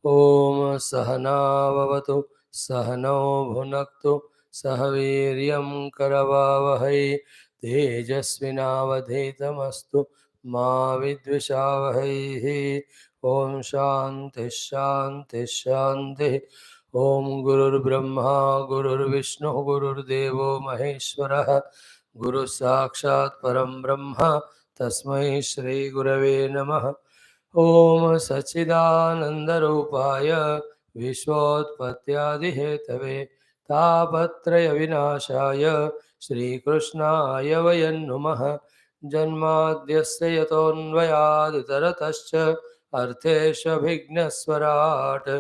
ओम सहनाववतु सहनौ भुनक्तु सह वीर्यं करवावहै तेजस्विनावधीतमस्तु मा विद्विषावहैः। ओम शांति शांति शांति। ओम गुरुर्ब्रह्मा गुरुर्विष्णु गुरुर्देवो महेश्वरः गुरु साक्षात् परम ब्रह्म तस्मै श्री गुरवे नमः। ओम सच्चिदानंदरूपाय विश्वोत्पत्त्यादिहेतवे तापत्रय विनाशाय श्रीकृष्णाय वयं नुमः। जन्माद्यस्य यतोऽन्वयादितरतश्च अर्थेष्वभिघ्नस्वराट्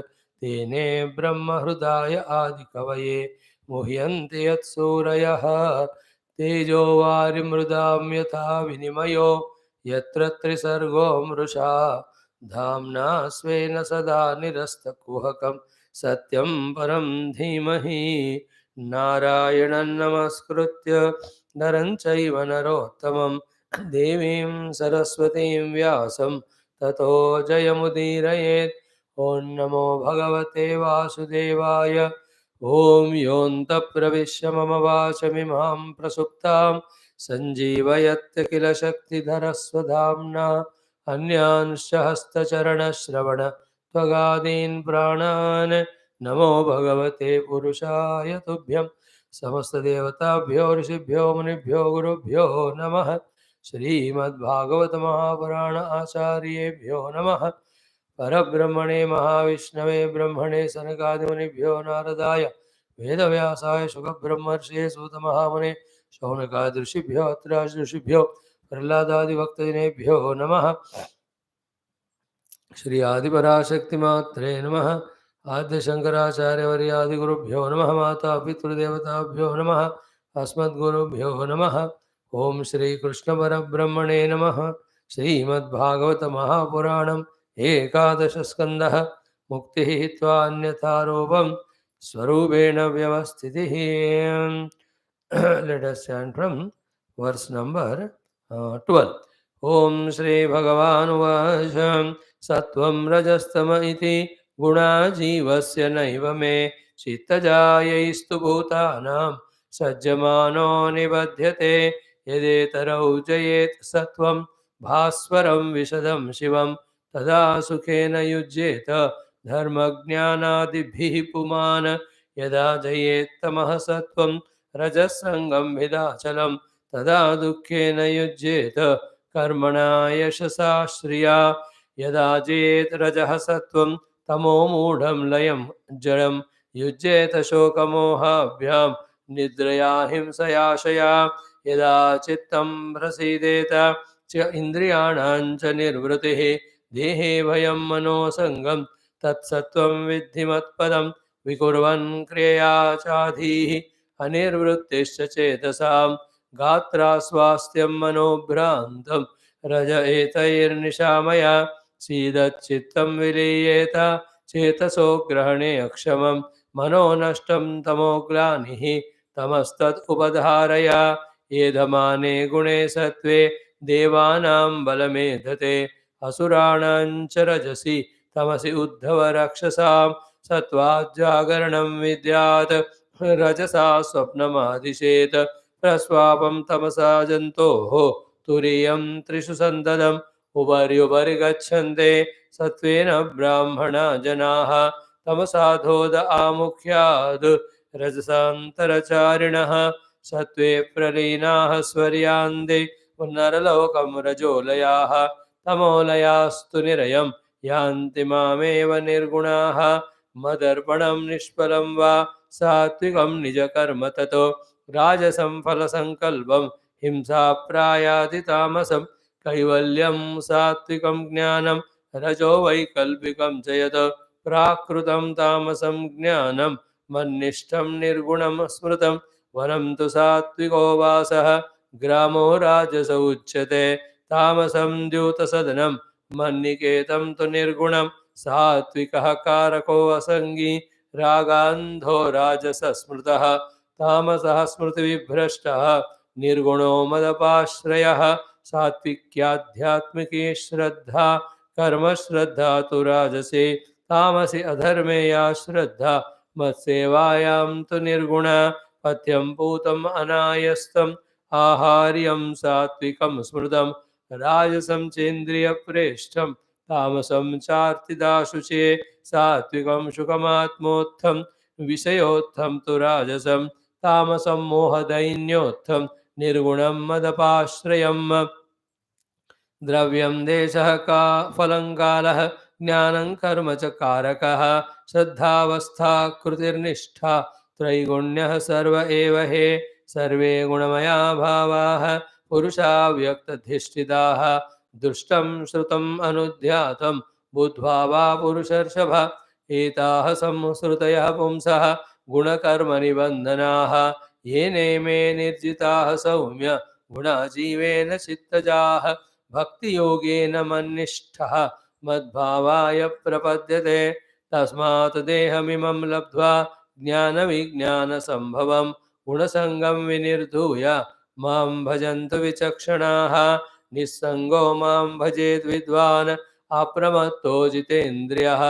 तेने ब्रह्महृदाय आदिकवये मुह्यन्ति यत्सूरयः तेजो वारिमृदां यथा विनिमयो यत्र त्रिसर्गो मृषा धाम्ना स्वेन सदा निरस्तकुहकं सत्यं परं धीमहि। नारायणं नमस्कृत्य नरं चैव नरोत्तमं देवीं सरस्वतीं व्यासं ततो जयमुदीरयेत्। ॐ नमो भगवते वासुदेवाय। ॐ योऽन्तः प्रविश्य मम वाचमिमां प्रसुप्तां सञ्जीवयत्य किल शक्तिधरस्वधाम्ना अन्यांश्च हस्तचरणश्रवण त्वगादीन् प्राणान् नमो भगवते पुरुषाय तुभ्यं। समस्तदेवताभ्यो ऋषिभ्यो मुनिभ्यो गुरुभ्यो नमः। श्रीमद्भागवत महापुराण आचार्येभ्यो नमः। परब्रह्मणे महाविष्णवे ब्रह्मणे सनकादिमुनिभ्यो नारदाय वेदव्यासाय शुकब्रह्मर्षये सूतमहामुने शौनकादृषिभ्यो अत्रादृषिभ्यो प्रह्लादादिभक्तजनेभ्यो नमः। श्री आदिपराशक्तिमात्रे नमः। आद्य शंकराचार्यवर्यादिगुरुभ्यो नमः। माता पितृदेवताभ्यो नमः। अस्मद्गुरुभ्यो नमः। ओम श्री कृष्ण परब्रह्मणे नमः। श्रीमद्भागवत महापुराणम् एकादश स्कंदः मुक्तिः हित्वा अन्यथा रूपं स्वरूपेण व्यवस्थितिः। Let us chant from verse number 12. ओम श्री भगवानुवाच सत्वं रजस्तम इति गुणा जीवस्य नैव मे चित्तजायैस्तु भूतानां सज्जमानो निबध्यते यदेतरौ जयेत् सत्वं भास्वरं विशदं शिवं तदा सुखेन युज्येत धर्मज्ञानादिभिः पुमान् यदा जयेत् तमः सत्वं रजस्सङ्गं विदाचलं तदा दुःखेन युज्येत कर्मणा यशसा श्रिया यदा चेत् रजः सत्वं तमो मूढं लयं जडं युज्येत शोकमोहाभ्यां निद्रया हिंसयाशया यदा चित्तं प्रसीदेत च इन्द्रियाणां च निर्वृतिः देहे भयं मनोसङ्गं तत्सत्त्वं विद्धि मत्पदं विकुर्वन् क्रियया चाधीः अनिर्वृत्तिश्च चेतसां गात्रा स्वास्थ्यं मनोभ्रान्तं रज एतैर्निशामया सीदच्चित्तं विलीयेत चेतसो ग्रहणे अक्षमं मनो नष्टं तमोग्लानिः तमस्तत् उपधारय एधमाने गुणे सत्त्वे देवानां बलमेधते असुराणां च रजसि तमसि उद्धव रक्षसां सत्त्वाज्जागरणं विद्यात् रजसा स्वप्नमादिशेत् प्रस्वापं तमसा जन्तोः तुरीयं त्रिषु सन्ददम् उपर्युपरि गच्छन्ते सत्त्वेन ब्राह्मणा जनाः तमसाधोद आमुख्याद् रजसान्तरचारिणः सत्त्वे प्रलीनाः स्वर्यान्ते पुनर्लोकं रजोलयाः तमोलयास्तु निरयं यान्ति मामेव निर्गुणाः मदर्पणं निष्फलं वा सात्विकं निजकर्म ततो राजसं फलसङ्कल्पं हिंसाप्रायाति तामसं कैवल्यं सात्विकं ज्ञानं रजो वैकल्पिकं च यत् प्राकृतं तामसं ज्ञानं मन्निष्ठं निर्गुणं स्मृतं वनं तु सात्विको वासः ग्रामो राजस उच्यते तामसं द्यूतसदनं मन्निकेतं तु निर्गुणं सात्विकः कारको असङ्गी रागान्धो राजसस्मृतः तामसः स्मृतिविभ्रष्टः निर्गुणो मदपाश्रयः सात्विक्याध्यात्मिकी श्रद्धा कर्मश्रद्धा तु राजसे तामसि अधर्मे या श्रद्धा मत्सेवायां तु निर्गुणा पथ्यं पूतम् अनायस्तम् आहार्यं सात्विकं स्मृतं राजसं चेन्द्रियप्रेष्ठं तामसं चार्तिदाशुचे सात्विकं सुखमात्मोत्थं विषयोत्थं तु राजसं तामसं मोहदैन्योत्थं निर्गुणं मदपाश्रयम् द्रव्यं देशः का फलं कालः ज्ञानं कर्म च कारकः श्रद्धावस्था कृतिर्निष्ठा त्रैगुण्यः सर्व एव हे सर्वे गुणमया भावाः पुरुषा व्यक्तधिष्ठिताः दृष्टं श्रुतम् अनुध्यातं बुद्ध्वा वा पुरुषर्षभ एताः संसृतयः पुंसः गुणकर्मनिबन्धनाः येनेमे निर्जिताः सौम्य गुणाजीवेन चित्तजाः भक्तियोगेन मन्निष्ठः मद्भावाय प्रपद्यते तस्मात् देहमिमं लब्ध्वा ज्ञानविज्ञानसम्भवं गुणसङ्गं विनिर्धूय मां भजन्तु विचक्षणाः निस्सङ्गो मां भजेद् विद्वान् अप्रमत्तो जितेन्द्रियः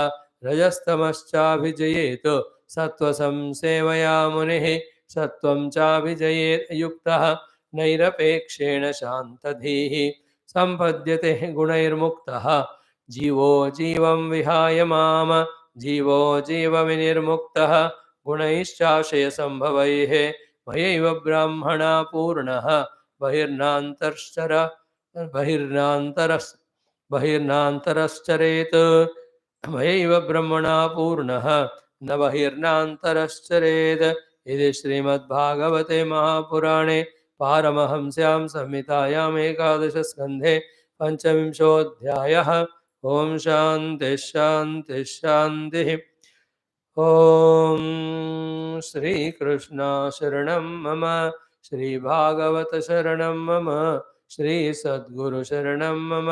रजस्तमश्चाभिजयेत् सत्त्वसंसेवया मुनिः सत्त्वं चाभिजयेत् युक्तः नैरपेक्षेण शान्तधीः सम्पद्यते गुणैर्मुक्तः जीवो जीवं विहाय माम जीवो जीवविनिर्मुक्तः गुणैश्चाशयसम्भवैः मयैव ब्राह्मणा पूर्णः बहिर्नान्तरश्चर बहिर्नान्तरश्चरेत् मयैव ब्रह्मणा पूर्णः न बहिर्नान्तरश्चरेत् इति श्रीमद्भागवते महापुराणे पारमहंस्यां संहितायाम् एकादशस्कन्धे पञ्चविंशोऽध्यायः। ॐ शान्तिः शान्तिः शान्तिः। ॐ श्रीकृष्ण शरणं मम श्रीभागवत शरणं मम श्रीसद्गुरु शरणं मम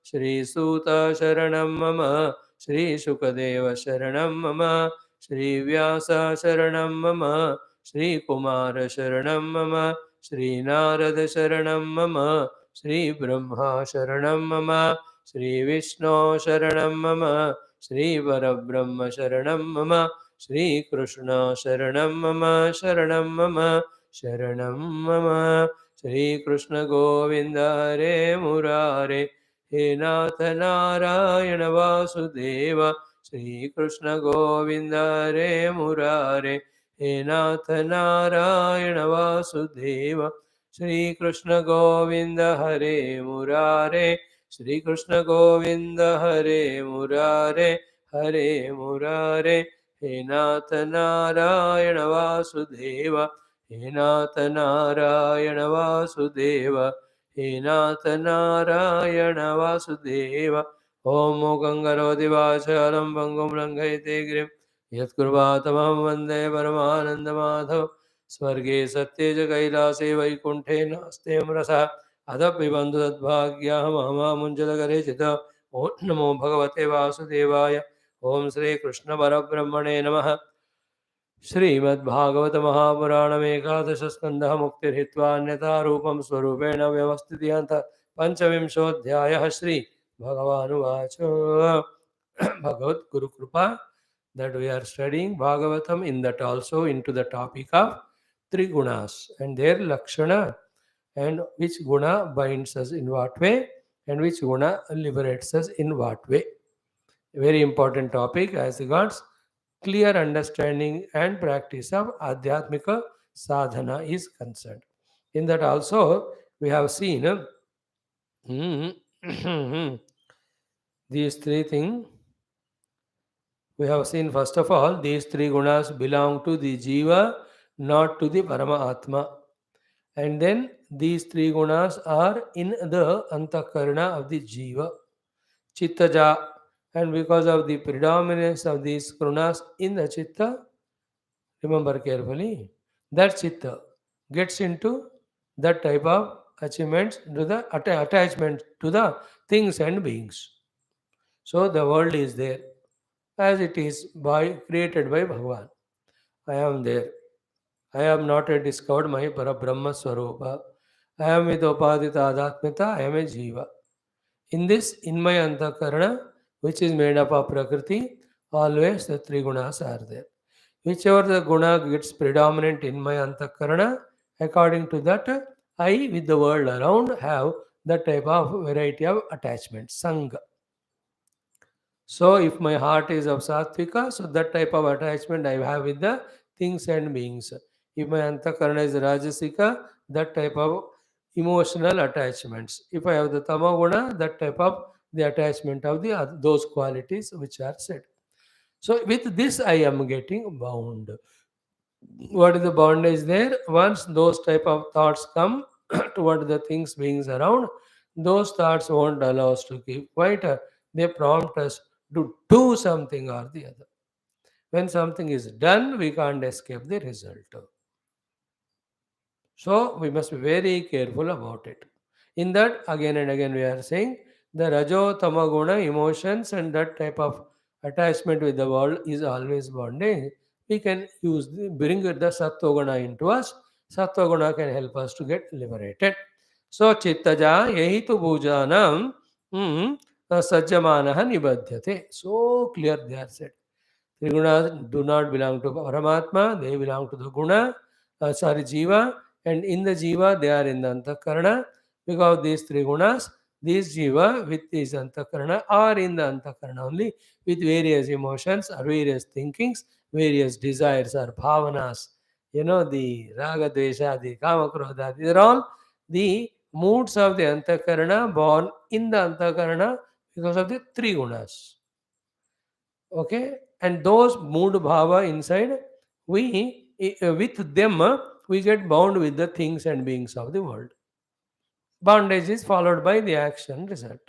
श्रीसूत शरणं मम श्रीशुकदेव शरणं मम श्रीव्यास शरणं मम श्रीकुमार शरणं मम श्रीनारद शरणं मम श्रीब्रह्मा शरणं मम श्रीविष्णु शरणं मम श्रीपरब्रह्म शरणं मम श्रीकृष्ण शरणं मम शरणं मम शरणं मम श्रीकृष्ण गोविन्द हरे मुरारे हे नाथ नारायण वासुदेव श्रीकृष्ण गोविन्द हरे मुरारे हे नाथ नारायण वासुदेव श्रीकृष्ण गोविन्द हरे मुरारे श्रीकृष्ण गोविन्द हरे मुरारे हरे मुरारे हे नाथ नारायण वासुदेव हे नाथ नारायण वासुदेव हे नाथ नारायण वासुदेव ॐ गङ्गरोति वाचालं पङ्गुं लङ्घयते गिरिं यत्कृपातमहं वन्दे परमानन्दमाधव स्वर्गे सत्ये च कैलासे वैकुण्ठे नास्ते रसः अदपिबन्धु तद्भाग्याहमहमामुञ्जलकरे चित ॐ नमो भगवते वासुदेवाय ॐ श्रीकृष्णपरब्रह्मणे नमः। श्रीमद्भागवत महापुराणमेकादशस्कन्धः मुक्तिर्हित्वा रूपं स्वरूपेण व्यवस्थितियन्त पञ्चविंशोऽध्यायः। श्री भगवानुवाच भगवत Guru Krupa that we are studying Bhagavatam in that also into the topic of three gunas and their lakshana and which guna binds us in what way and which guna liberates us in what way. Very important topic as regards clear understanding and practice of Adhyatmika sadhana is concerned. In that also we have seen these three things. We have seen first of all these three gunas belong to the Jiva, not to the Paramatma. And then these three gunas are in the Antakarana of the Jiva, Chittaja. And because of the predominance of these gunas in the Chitta, remember carefully, that Chitta gets into that type of achievements, to the attachment to the things and beings. So the world is there as it is created by Bhagavan. I am there. I have not yet discovered my Parabrahma Swarupa. I am with Upadita Adhatmita, I am a Jiva. In this, in my Antakarana, which is made up of Prakriti, always the three gunas are there. Whichever the guna gets predominant in my antakarana, according to that, I with the world around have that type of variety of attachment, sangha. So if my heart is of sattvika, so that type of attachment I have with the things and beings. If my antakarana is rajasika, that type of emotional attachments. If I have the tamaguna, that type of the attachment of the those qualities which are said. So with this I am getting bound. What is the bondage there? Once those type of thoughts come toward the things beings around, those thoughts won't allow us to keep quiet. They prompt us to do something or the other. When something is done, we can't escape the result. So we must be very careful about it. In that, again and again, we are saying the Rajo Tamaguna emotions and that type of attachment with the world is always bonding. We can bring the Sattva into us. Sattva can help us to get liberated. So Chittaja Yahitu Bhujanam Sajjamanaha Nibadhyate. So clear they are said. Trigunas do not belong to Paramatma, they belong to the Guna, Jiva, and in the Jiva they are in the Antakarana. Because these three gunas, these Jiva with these Antakarana are in the Antakarana only with various emotions or various thinkings, various desires or bhavanas. You know, the Raga, Dvesha, the Kama, Krodha, these are all the moods of the Antakarana born in the Antakarana because of the three gunas. Okay, and those mood bhava inside, with them we get bound with the things and beings of the world. Bondage is followed by the action result.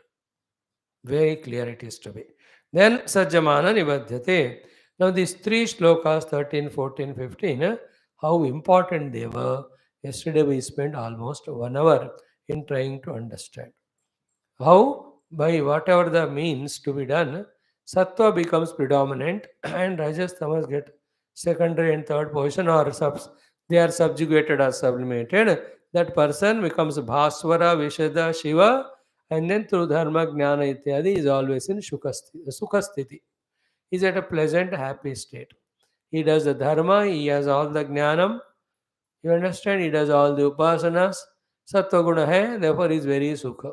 Very clear it is to be. Then Sajjamana Nibadhyate. Now these three shlokas 13, 14, 15, how important they were. Yesterday we spent almost 1 hour in trying to understand. How, by whatever the means to be done, sattva becomes predominant and rajas tamas get secondary and third position, or they are subjugated or sublimated. That person becomes bhaswara, vishada, shiva, and then through dharma, jnana, ityadi is always in sukhasthiti. He is at a pleasant, happy state. He does the dharma, he has all the jnanam, you understand, he does all the upasanas, sattva guna hai, therefore he is very sukha.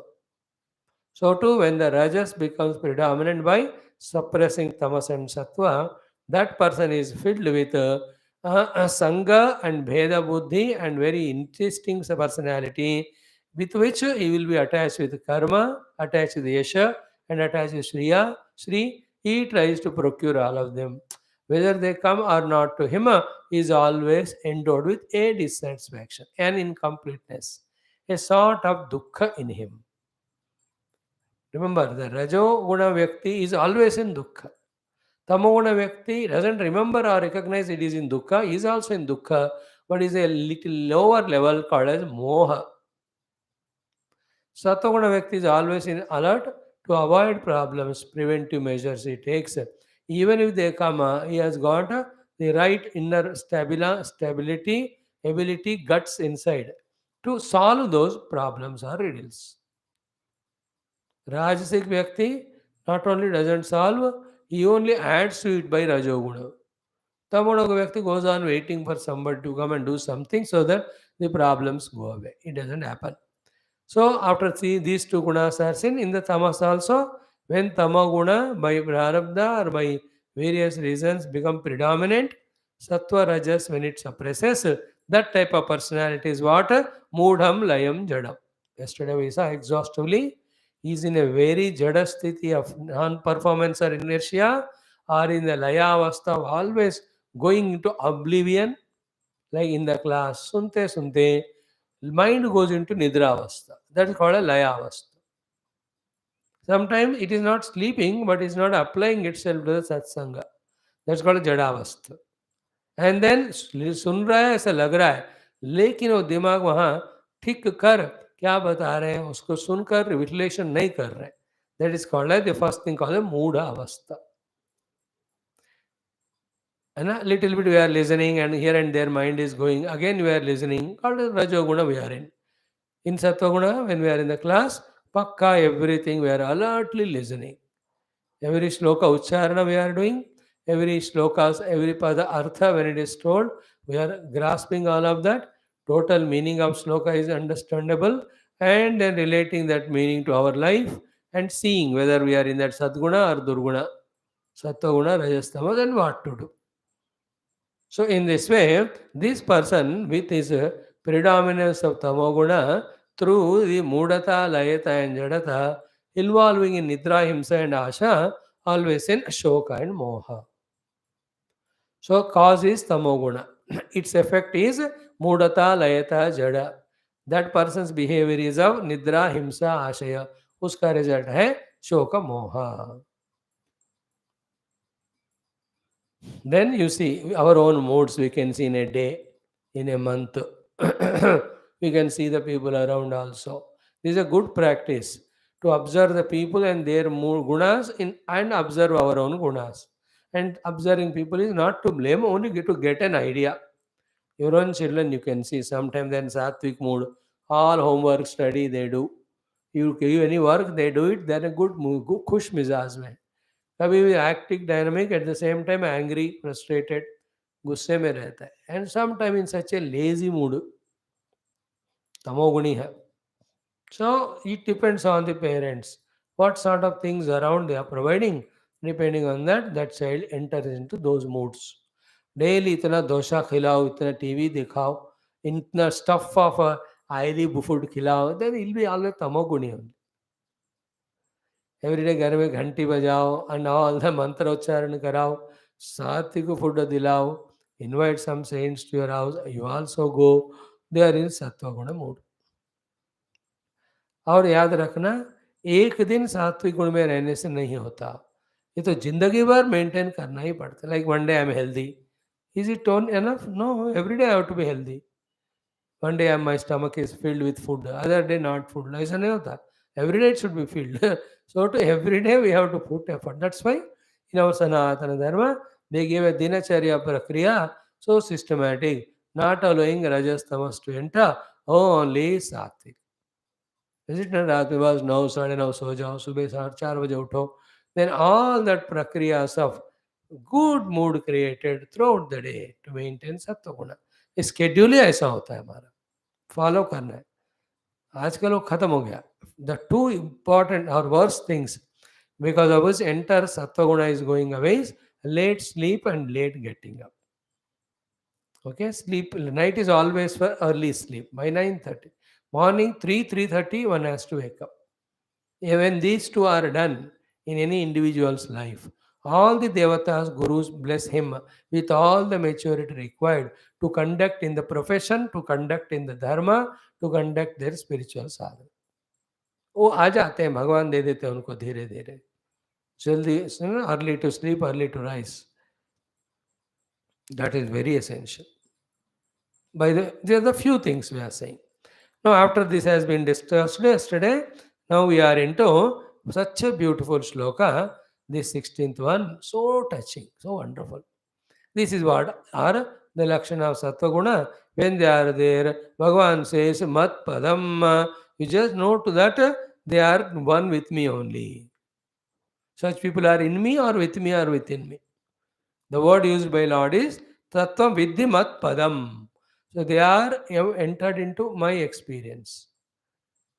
So too, when the rajas becomes predominant by suppressing tamas and sattva, that person is filled with sangha and bheda buddhi and very interesting personality, with which he will be attached with karma, attached with yasha, and attached with shriya. Shri, he tries to procure all of them. Whether they come or not to him, he is always endowed with a dissatisfaction, an incompleteness, a sort of dukkha in him. Remember, the Rajo Guna Vyakti is always in Dukkha. Tamoguna Vyakti doesn't remember or recognize it is in Dukkha, he is also in Dukkha, but is a little lower level called as Moha. Sattoguna Vyakti is always in alert to avoid problems, preventive measures he takes. Even if they come, he has got the right inner stability, ability, guts inside to solve those problems or riddles. Rajasic Vyakti not only doesn't solve, he only adds to it by Rajoguna. Tamonaga Vyakti goes on waiting for somebody to come and do something so that the problems go away. It doesn't happen. So after these two gunas are seen in the tamas also, when tamaguna by prarabdha or by various reasons become predominant, sattva rajas when it suppresses, that type of personality is what? Moodham layam jadam. Yesterday we saw exhaustively, he is in a very jada sthiti of non-performance or inertia, or in the laya avastha of always going into oblivion, like in the class, sunte sunte, mind goes into nidra avastha. That is called a laya avastha. Sometimes it is not sleeping, but it's not applying itself to the satsanga. That's called a jada avastha. And then सुन रहा है, ऐसा लग रहा है, लेकिन वो दिमाग वहाँ ठीक कर क्या बता रहे हैं उसको सुनकर विश्लेषण नहीं कर रहे. That is called the first thing called मूढ़ अवस्था. है ना, little bit we are listening and here and there mind is going, again we are listening, called रजोगुण वी आर इन सत्वगुण when we are in the class पक्का everything we are alertly listening, every shloka ucharana we are doing, every shlokas, every pada artha when it is told, we are grasping all of that. Total meaning of shloka is understandable, and then relating that meaning to our life and seeing whether we are in that Sadguna or Durguna, Sattva-guna, Rajastama, then what to do. So, in this way, this person with his predominance of Tamoguna through the Mudata, Layata, and Jadata, involving in Nidra, Himsa, and Asha, always in Shoka and Moha. So, cause is Tamoguna. Its effect is Mudata, Layata, Jada. That person's behavior is of Nidra, Himsa, Ashaya. उसका result है शोक मोह. Then you see our own moods we can see in a day, in a month. We can see the people around also. This is a good practice to observe the people and their mood gunas and observe our own gunas. And observing people is not to blame, only to get an idea. Your own children you can see sometimes then sattvic mood, all homework, study they do. You give any work, they do it, they're a good mood, good खुश मिजाज में. कभी भी active dynamic at the same time angry frustrated गुस्से में रहता है and some time in such a lazy mood तमोगुणी है. So it depends on the parents what sort of things around they are providing. Depending on that, that child enters into those moods. Daily इतना डोसा खिलाओ, इतना TV दिखाओ, इतना stuff of oily food खिलाओ, then he'll be always तमोगुणी only. Everyday घर में घंटी बजाओ एंड ऑल द मंत्रोच्चारण कराओ, सात्विक फूड दिलाओ, invite some saints to your house, you also go, they are in सत्वगुण मूड. और याद रखना, एक दिन सात्विक गुण में रहने से नहीं होता, ये तो जिंदगी भर मेंटेन करना ही पड़ता. Like one day I am healthy, is it own enough? No, every day I have to be healthy. One day my stomach is filled with food, other day not food. ऐसा नहीं होता. Every day it should be filled. So to every day we have to put effort. That's why in our Sanatana Dharma they give a dinacharya prakriya so systematic, not allowing rajas tamas to enter, only sattvic. Is it not? रात में बस 9 साढ़े 9 सो जाओ, सुबह 4:30 बजे उठो. Then all that prakriyas of good mood created throughout the day to maintain sattva guna. Schedule ही ऐसा होता है हमारा, फॉलो करना है. आजकल वो खत्म हो गया. द टू इम्पॉर्टेंट और worst things because of which enter sattvaguna is going away is late sleep and late getting up. Okay, sleep night is always for early sleep by 9:30. Morning 3:30 one has to wake up. When these two are done in any individual's life, all the devatas, gurus bless him with all the maturity required to conduct in the profession, to conduct in the dharma, to conduct their spiritual sadhana. वो आ जाते हैं, भगवान दे देते हैं उनको धीरे धीरे. जल्दी, early to sleep, early to rise. That is very essential. There are the few things we are saying. Now, after this has been discussed yesterday, now we are into such a beautiful shloka, this 16th one, so touching, so wonderful. This is what are the lakshana of Sattva Guna. When they are there, Bhagavan says, Mat Padam, you just note that they are one with me only. Such people are in me or with me or within me. The word used by Lord is Tattvam Vidhi Mat Padam. So they are entered into my experience.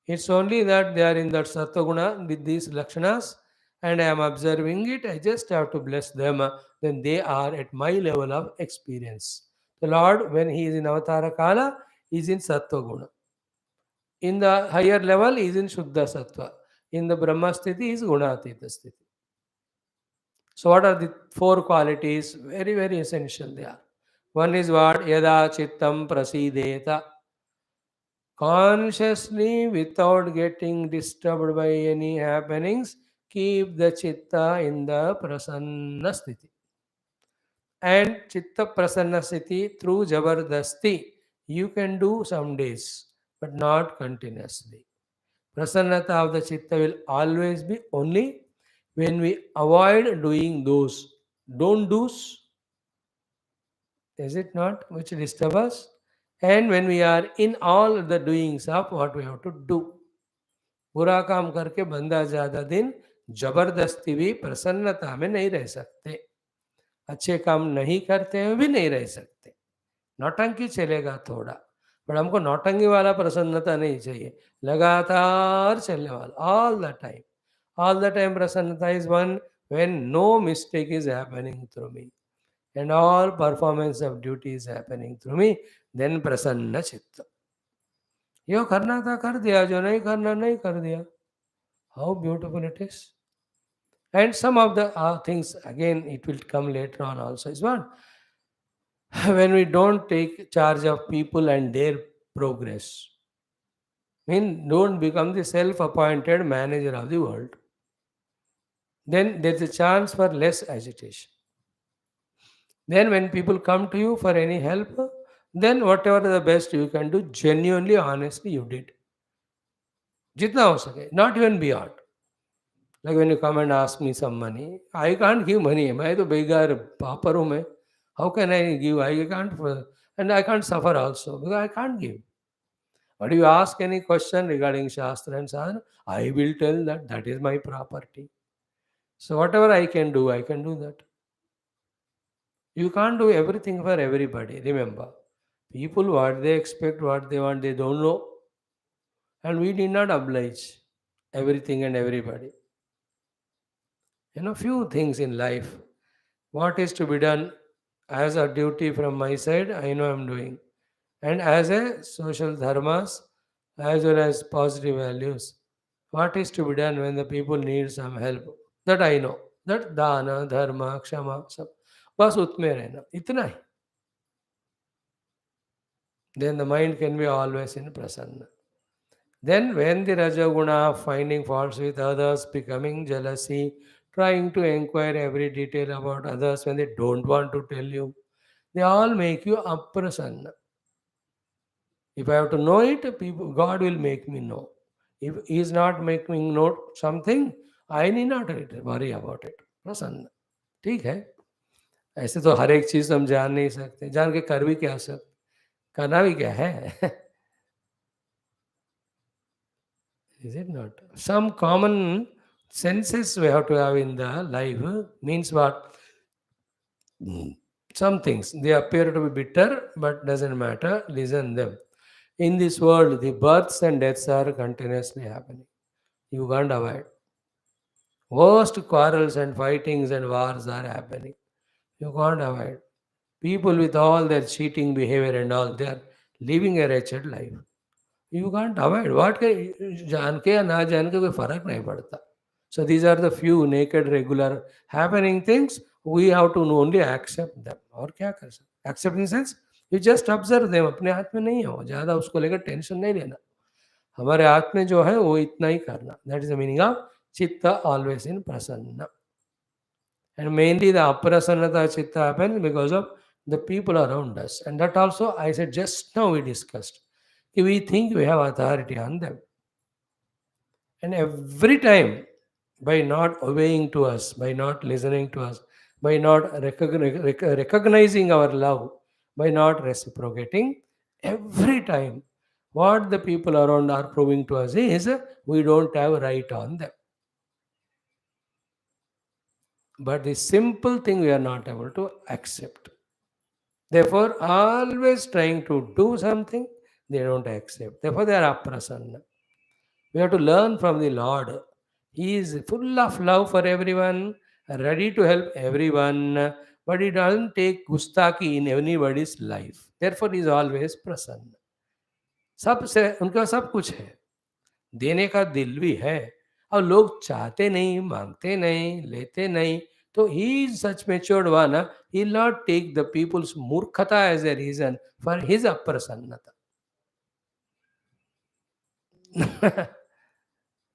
It's only that they are in that Sattva-guna with these lakshanas and I am observing it. I just have to bless them. Then they are at my level of experience. The Lord, when He is in Avatara Kala, is in Sattva-guna. In the higher level, He is in Shuddha Sattva. In the Brahma Sthiti, is Gunatita Sthiti. So what are the four qualities? Very, very essential they are. One is what? Yada Chittam Prasideta. Consciously, without getting disturbed by any happenings, keep the chitta in the prasanna sthiti. And chitta prasanna sthiti through jabardasti, you can do some days, but not continuously. Prasannata of the chitta will always be only when we avoid doing those don't do's. Is it not? Which disturb us? And when we are in all the doings of what we have to do. बुरा काम करके बंदा ज्यादा दिन जबरदस्ती भी प्रसन्नता में नहीं रह सकते. अच्छे काम नहीं करते हुए भी नहीं रह सकते, नौटंकी चलेगा थोड़ा, पर हमको नौटंकी वाला प्रसन्नता नहीं चाहिए, लगातार चलने वाला, ऑल द टाइम प्रसन्नता is one when no mistake is happening through me and all performance of duty is happening through me, then prasanna chitta. जो करना था कर दिया, जो नहीं करना नहीं कर दिया. How beautiful it is. And some of the things again it will come later on also is what, when we don't take charge of people and their progress, mean don't become the self-appointed manager of the world, then there's a chance for less agitation. Then when people come to you for any help, then whatever the best you can do, genuinely, honestly, you did. Jitna ho sake, not even beyond. Like when you come and ask me some money, I can't give money. मैं तो बेकार पापर हूँ मैं. How can I give? I can't, and I can't suffer also because I can't give. But you ask any question regarding Shastra and Sadhana, I will tell that that is my property. So whatever I can do that. You can't do everything for everybody. Remember, people what they expect, what they want, they don't know, and we did not oblige everything and everybody. Few things in life. What is to be done as a duty from my side, I know I'm doing. And as a social dharmas, as well as positive values, what is to be done when the people need some help, that I know. That dana, dharma, kshama, sab. बस उतमें रहना इतना ही. Then the mind can be always in prasanna. Then when the Rajaguna finding faults with others, becoming jealousy, trying to inquire every detail about others when they don't want to tell you, they all make you aprasanna. If I have to know it, people, God will make me know. If He is not making me know something, I need not worry about it. प्रसन्न. ठीक है. ऐसे तो हर एक चीज हम जान नहीं सकते, जान के कर भी क्या सकते, करना भी क्या है. Is it not? Some common senses we have to have in the life means what? Some things they appear to be bitter, but doesn't matter. Listen them. In this world, the births and deaths are continuously happening. You can't avoid. Worst quarrels and fightings and wars are happening. You can't avoid. People with all their cheating behavior and all, they are living a wretched life. You can't avoid. What can जान के या ना जान के कोई फर्क नहीं पड़ता. So these are the few naked regular happening things. We have to only accept them. और क्या कर सकते? Accept in sense you just observe them. अपने हाथ में नहीं है वो. ज़्यादा उसको लेकर टेंशन नहीं लेना. हमारे हाथ में जो है वो इतना ही करना. That is the meaning of chitta always in prasanna. And mainly the aprasannata chitta happens because of the people around us. And that also I said just now we discussed. We think we have authority on them. And every time, by not obeying to us, by not listening to us, by not recognizing our love, by not reciprocating, every time, what the people around are proving to us is we don't have a right on them. But the simple thing we are not able to accept. Therefore, always trying to do something, they don't accept. Therefore, they are aprasanna. We have to learn from the Lord. He is full of love for everyone, ready to help everyone, but he doesn't take gustaki in anybody's life. Therefore, he is always prasanna. सब से उनका सब कुछ है, देने का दिल भी है, और लोग चाहते नहीं, मांगते नहीं, लेते नहीं, तो he is such matured one, he will not take the people's murkhata as a reason for his aprasannata.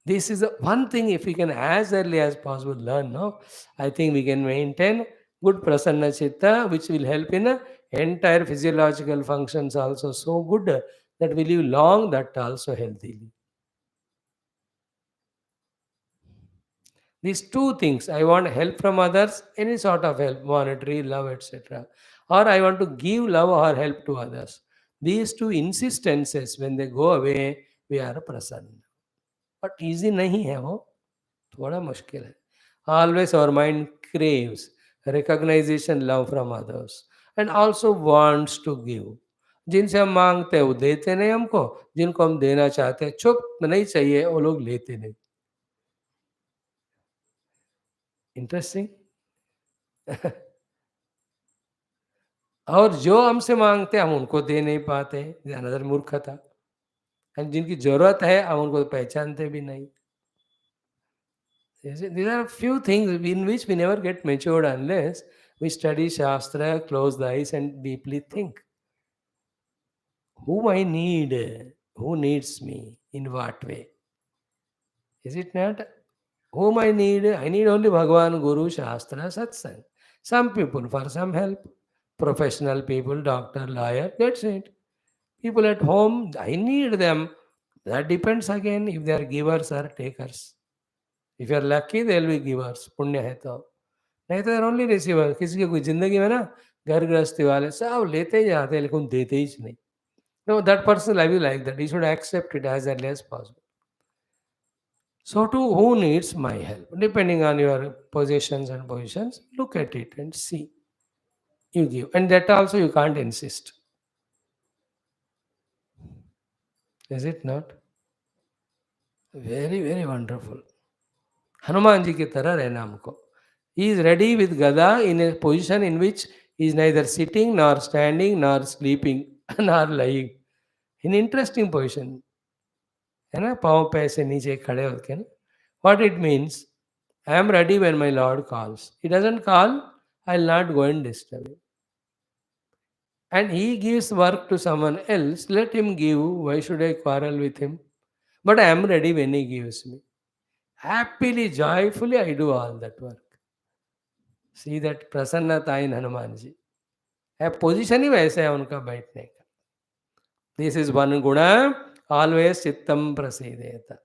This is one thing if we can as early as possible learn, no? I think we can maintain good prasanna chitta, which will help in entire physiological functions also so good that we live long, that also healthily. These two things, I want help from others, any sort of help, monetary, love, etc. Or I want to give love or help to others. These two insistences, when they go away, we are prasanna. But easy नहीं है वो, थोड़ा मुश्किल है. Always our mind craves. recognition, love from others, and also wants to give. जिनसे हम मांगते हैं वो देते नहीं हमको, जिनको हम देना चाहते हैं चुप नहीं चाहिए वो लोग लेते नहीं. इंटरेस्टिंग. और जो हमसे मांगते हैं हम उनको दे नहीं पाते, अनदर मूर्खता. एंड जिनकी जरूरत है हम उनको पहचानते भी नहीं. These are a few things in which we never get matured unless we study Shastra, close the eyes, and deeply think. Whom I need? Who needs me? In what way? Is it not? Whom I need? I need only Bhagavan, Guru, Shastra, Satsang. Some people for some help. Professional people, doctor, lawyer, that's it. People at home, I need them. That depends again if they are givers or takers. If you are lucky, they will be givers. पुण्य है तो. नहीं तो यार only receiver. किसी की कोई जिंदगी में ना घर गृहस्थी वाले सब लेते ही जाते हैं लेकिन देते ही नहीं. No, that person life is like that. He should accept it as early as possible. So, to who needs my help? Depending on your possessions and positions, look at it and see. You give. And that also you can't insist. Is it not? Very, very wonderful. Hanuman ji की तरह रहना हमको. He is ready with Gada in a position in which he is neither sitting nor standing nor sleeping nor lying. In interesting position. है ना, पाँव पे ऐसे नीचे खड़े होके ना. What it means, I am ready when my Lord calls. He doesn't call, I will not go and disturb him. And he gives work to someone else, let him give. Why should I quarrel with him? But I am ready when he gives me. Happily, joyfully, I do all that work. See that prasannata in Hanuman ji. Position ही वैसे है उनका बैठने का. This is one guna always चित्तम प्रसीदेत.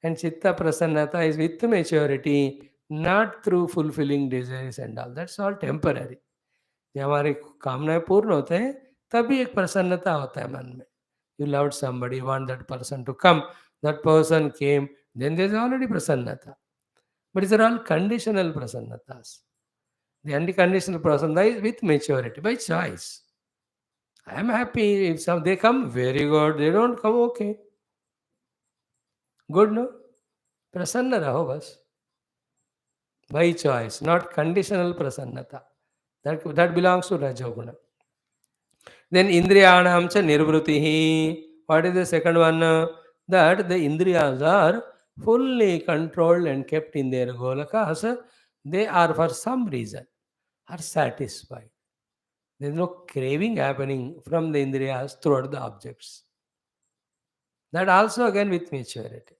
And chitta prasannata is with maturity, not through fulfilling desires and all. That's all temporary. जब हमारी कामनाएं पूर्ण होते हैं तभी एक प्रसन्नता होता है मन में. You loved somebody, want that person to come. That person came, then there's already prasannata. But these are all conditional prasannatas. The unconditional prasanna is with maturity, by choice. I am happy if some they come, very good. They don't come, okay. Good, no? प्रसन्न रहो बस. By choice, not conditional prasannata. That belongs to Rajoguna. Then Indriyanam cha nirvrutihi. What is the second one? That the Indriyas are fully controlled and kept in their golakas. They are for some reason are satisfied. There is no craving happening from the Indriyas toward the objects. That also again with maturity.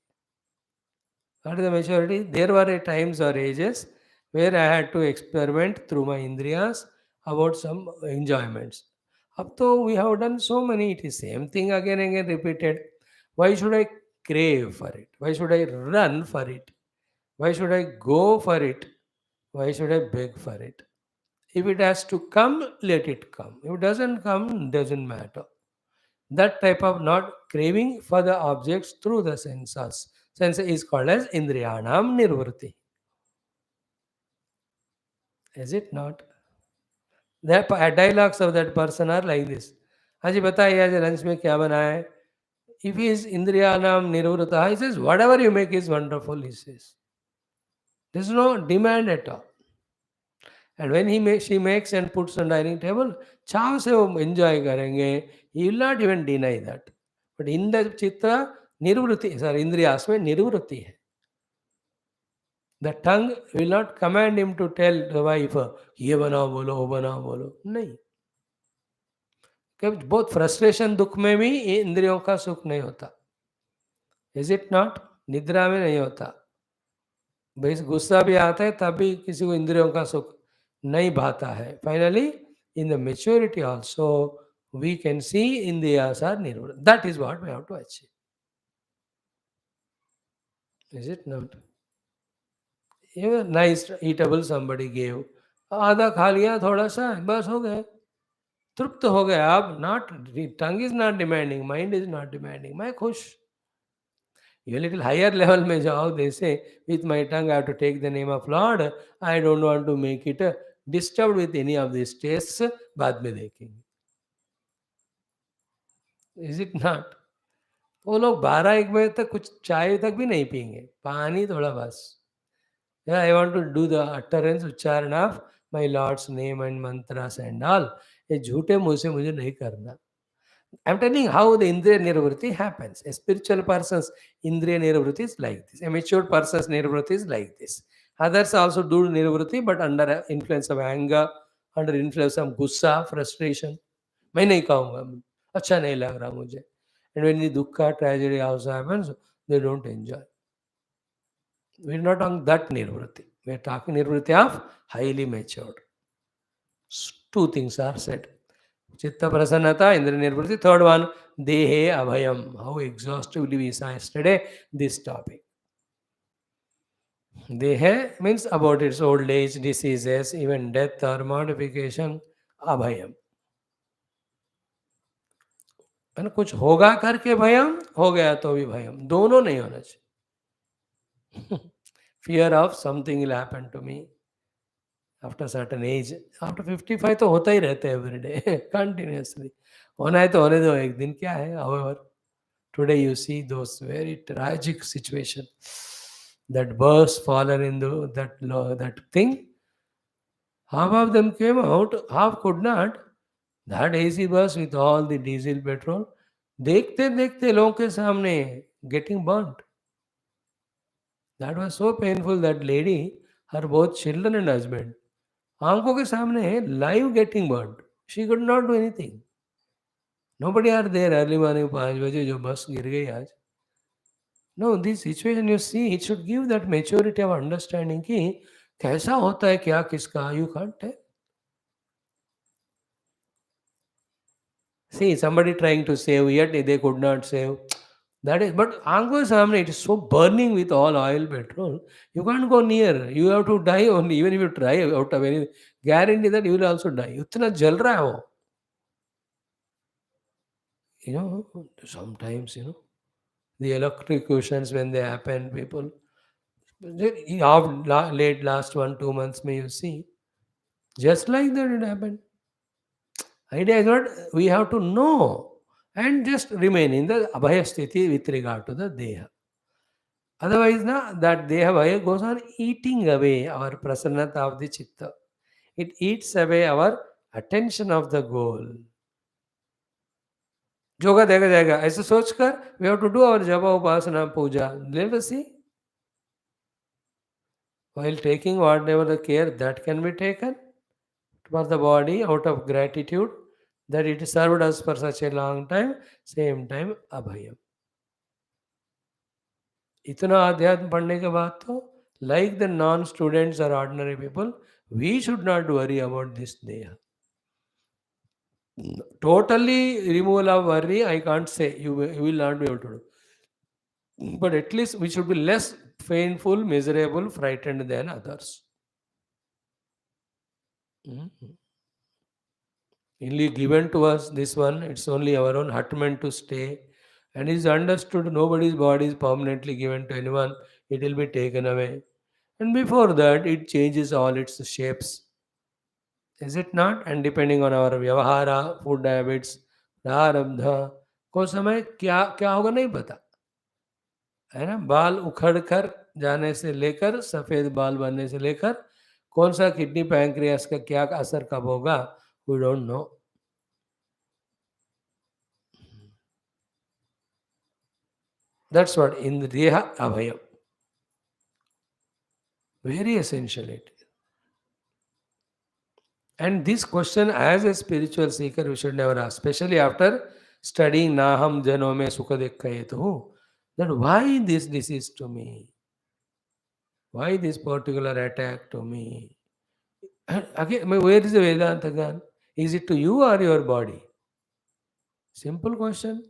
What is the maturity? There were times or ages where I had to experiment through my Indriyas about some enjoyments. Up to we have done so many, it is same thing again and again repeated. Why should I crave for it? Why should I run for it? Why should I go for it? Why should I beg for it? If it has to come, let it come. If it doesn't come, doesn't matter. That type of not craving for the objects through the senses. Sense is called as Indriyanam Nirvruti. Is it not? The dialogues of that person are like this. हाँ जी बताइए आज lunch में क्या बनाया है. If he is Indriyanam Nirvrata, he says, whatever you make is wonderful, he says. There is no demand at all. And when she makes and puts on dining table, चाव से वो enjoy करेंगे. He will not even deny that. But in the चित्त निर्वृत्ति, sorry, इंद्रियास में निर्वृत्ति है. The tongue will not command him to tell the wife, ये बनाओ बोलो, वो बनाओ बोलो. नहीं. क्योंकि बहुत फ्रस्ट्रेशन दुख में भी इंद्रियों का सुख नहीं होता. Is it not? निद्रा में नहीं होता. भाई गुस्सा भी आता है तब भी किसी को इंद्रियों का सुख नहीं भाता है. Finally in the maturity also we can see इंद्रियास आर निर्वृत्त. That is what we have to achieve. Is it not? Nice eatable somebody gave, आधा खा लिया थोड़ा सा बस हो गए, तृप्त हो गए आप. Not tongue is not demanding, mind is not demanding. मैं खुश. ये लिटिल हायर लेवल में जाओ, जैसे with my tongue I have to take the name of lord, I don't want to make it disturb with any of this taste, बाद में देखेंगे. Is it not? वो लोग 12-1 बजे तक कुछ चाय तक भी नहीं पियेंगे, पानी थोड़ा बस. Yeah, I want to do the utterance, उच्चारण of my Lord's name and mantras and all. ये झूठे मुंह से मुझे नहीं करना. I'm telling how the Indriya Nirvritti happens. A spiritual person's Indriya Nirvritti is like this. A mature person's Nirvritti is like this. Others also do Nirvritti, but under influence of anger, under influence of गुस्सा, frustration. मैं नहीं कहूँगा, अच्छा नहीं लग रहा मुझे. And when the dukkha, tragedy also happens, they don't enjoy. We're not on that Nirvritti. We're talking Nirvritti of highly matured. Two things are said. Chitta prasannata, Indra Nirvritti. Third one, Dehe Abhayam. How exhaustively we saw yesterday this topic. Dehe means about its old age, diseases, even death or modification. Abhayam. है ना, कुछ होगा करके भयम, हो गया तो भी भयम, दोनों नहीं होना चाहिए. Fear of something will happen to me after certain age. After 55 तो होता ही रहता है एवरी डे कंटिन्यूसली. होना है तो होने दो, एक दिन क्या है. However today you see those very tragic situation, that bus fallen in that thing. Half of them came out, half could not. That AC bus with all the diesel petrol, देखते देखते लोगों के सामने getting burned. That was so painful. That lady, her both children and husband, आंखों के सामने live getting burned. She could not do anything. Nobody are there. Early morning 5 बजे जो बस गिर गई आज. No, this situation you see, it should give that maturity of understanding कि कैसा होता है, क्या किसका, you can't tell. See, somebody trying to save, yet they could not save. That is, but आंखों के सामने it is so burning with all oil, petrol. You can't go near. You have to die only. Even if you try out of any guarantee that you will also die. उतना जल रहा है वो. You know, sometimes the electrocutions when they happen, people. Late last 1-2 months, may you see, just like that it happened. Idea is not, we have to know and just remain in the abhaya sthiti with regard to the deha. Otherwise, that deha bhaya goes on eating away our prasannata of the chitta. It eats away our attention of the goal. जो होगा देखा जाएगा, ऐसे सोचकर we have to do our japa upasana puja. Let us see. While taking whatever the care that can be taken for the body out of gratitude that it served us for such a long time, same time abhayam. इतना अध्यात्म पढ़ने के बाद तो like the non-students or ordinary people, we should not worry about this deha. Totally removal of worry, I can't say. You will not be able to do. But at least we should be less painful, miserable, frightened than others. Only given to us this one, it's only our own hutment to stay. And is understood nobody's body is permanently given to anyone, it will be taken away. And before that, it changes all its shapes. Is it not? And depending on our vyavahara, food habits, prarabdha, को समय क्या क्या होगा नहीं पता है ना. बाल उखड़ कर जाने से लेकर सफेद बाल बनने से लेकर कौन सा किडनी पैंक्रियास का क्या असर कब होगा, we don't know. That's what indriya abhayam. Very essential it is. And this question, as a spiritual seeker, we should never ask, especially after studying Naham Janome Sukadekhayetu, that why this disease to me? Why this particular attack to me? And again, where is the Vedanta gone? Is it to you or your body? Simple question.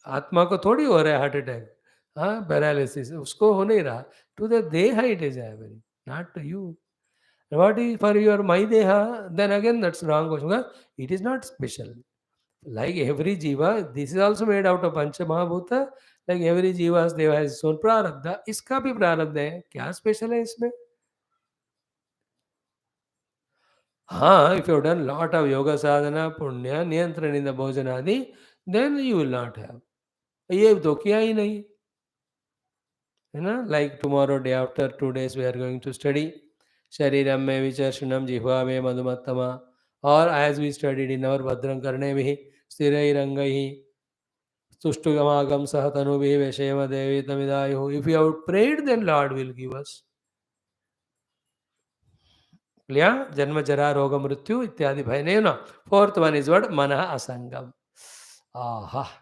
आत्मा को थोड़ी हो रहा है heart attack, हाँ paralysis, उसको हो नहीं रहा. टू द देहा it is happening, not to you. What is for your my deha? Then again, that's wrong question. It is not special. Like every jiva, this is also made out of pancha mahabhuta. Like every jiva's deva has its own prarabdha. इसका भी प्रारब्ध है, क्या special है इसमें? If you've done lot of yoga sadhana, punya, नियंत्रण in the bhojanadi, then you will not have. ये तो किया ही नहीं, like tomorrow, day after, 2 days we are going to study शरीरम में विचर्षणम जिह्वा में मधुमत्तमा, or as we studied in our भद्रं कर्णे स्थिरैरङ्गैः तुष्टुगमागम सह तनुभिः विषयम देवी तमिदायुः. If you have prayed, then Lord will give us. Clear? Janma jara roga mrityu ityadi bhayanena. Fourth one is what? Mana asangam. Aha.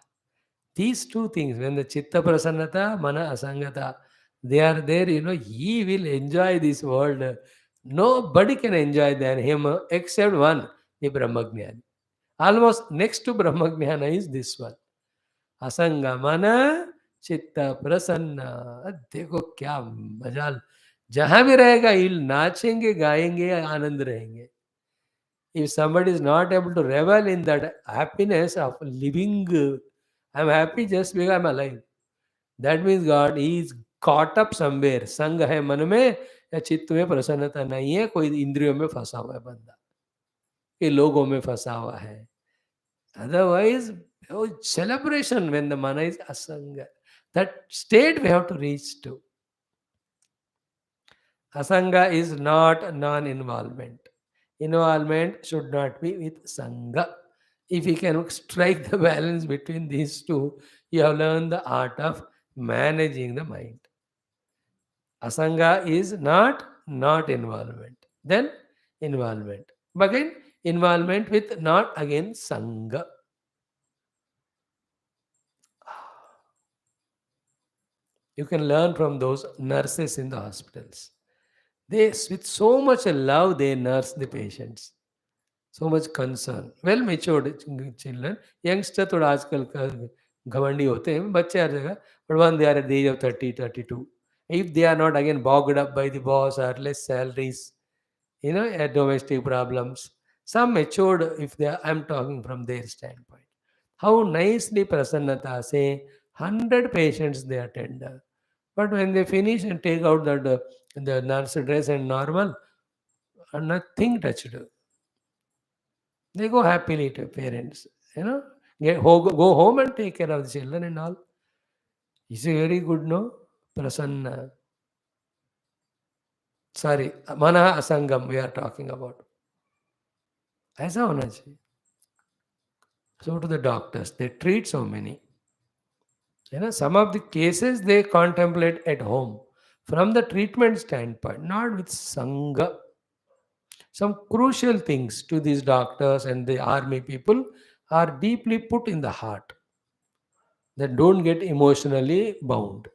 These two things, when the chitta prasannata, mana asangata, they are there, he will enjoy this world. Nobody can enjoy than him except one, the Brahmajnani. Almost next to Brahmajnana is this one. असंग मन चित्त प्रसन्न. देखो क्या मजाल, जहां भी रहेगा इल नाचेंगे गाएंगे आनंद रहेंगे. If somebody is not able to revel in that happiness of living, I'm happy just because I'm alive, that means God is caught up somewhere. संग है मन में या चित्त में प्रसन्नता नहीं है, कोई इंद्रियों में फंसा हुआ है बंदा, ये लोगों में फंसा हुआ है. Otherwise, celebration when the mana is asanga. That state we have to reach to. Asanga is not non-involvement. Involvement should not be with sangha. If you can strike the balance between these two, you have learned the art of managing the mind. Asanga is not involvement. Then involvement. But again, involvement with not again sangha. You can learn from those nurses in the hospitals. They, with so much love, they nurse the patients. So much concern. Well matured children. Youngster थोड़ा आजकल घमंडी होते हैं, बच्चे हर जगह. But when they are at the age of 30, 32, if they are not again bogged up by the boss or less salaries, domestic problems, some matured, if they are, I'm talking from their standpoint. How nicely Prasannata say, 100 patients they attend. But when they finish and take out the nurse dress and normal, nothing touched. They go happily to parents, go home and take care of the children and all. Is a very good, no? Prasanna. Sorry, Mana Asangam we are talking about. ऐसा होना चाहिए. So to the doctors, they treat so many. Some of the cases they contemplate at home from the treatment standpoint, not with Sangha. Some crucial things to these doctors and the army people are deeply put in the heart. They don't get emotionally bound.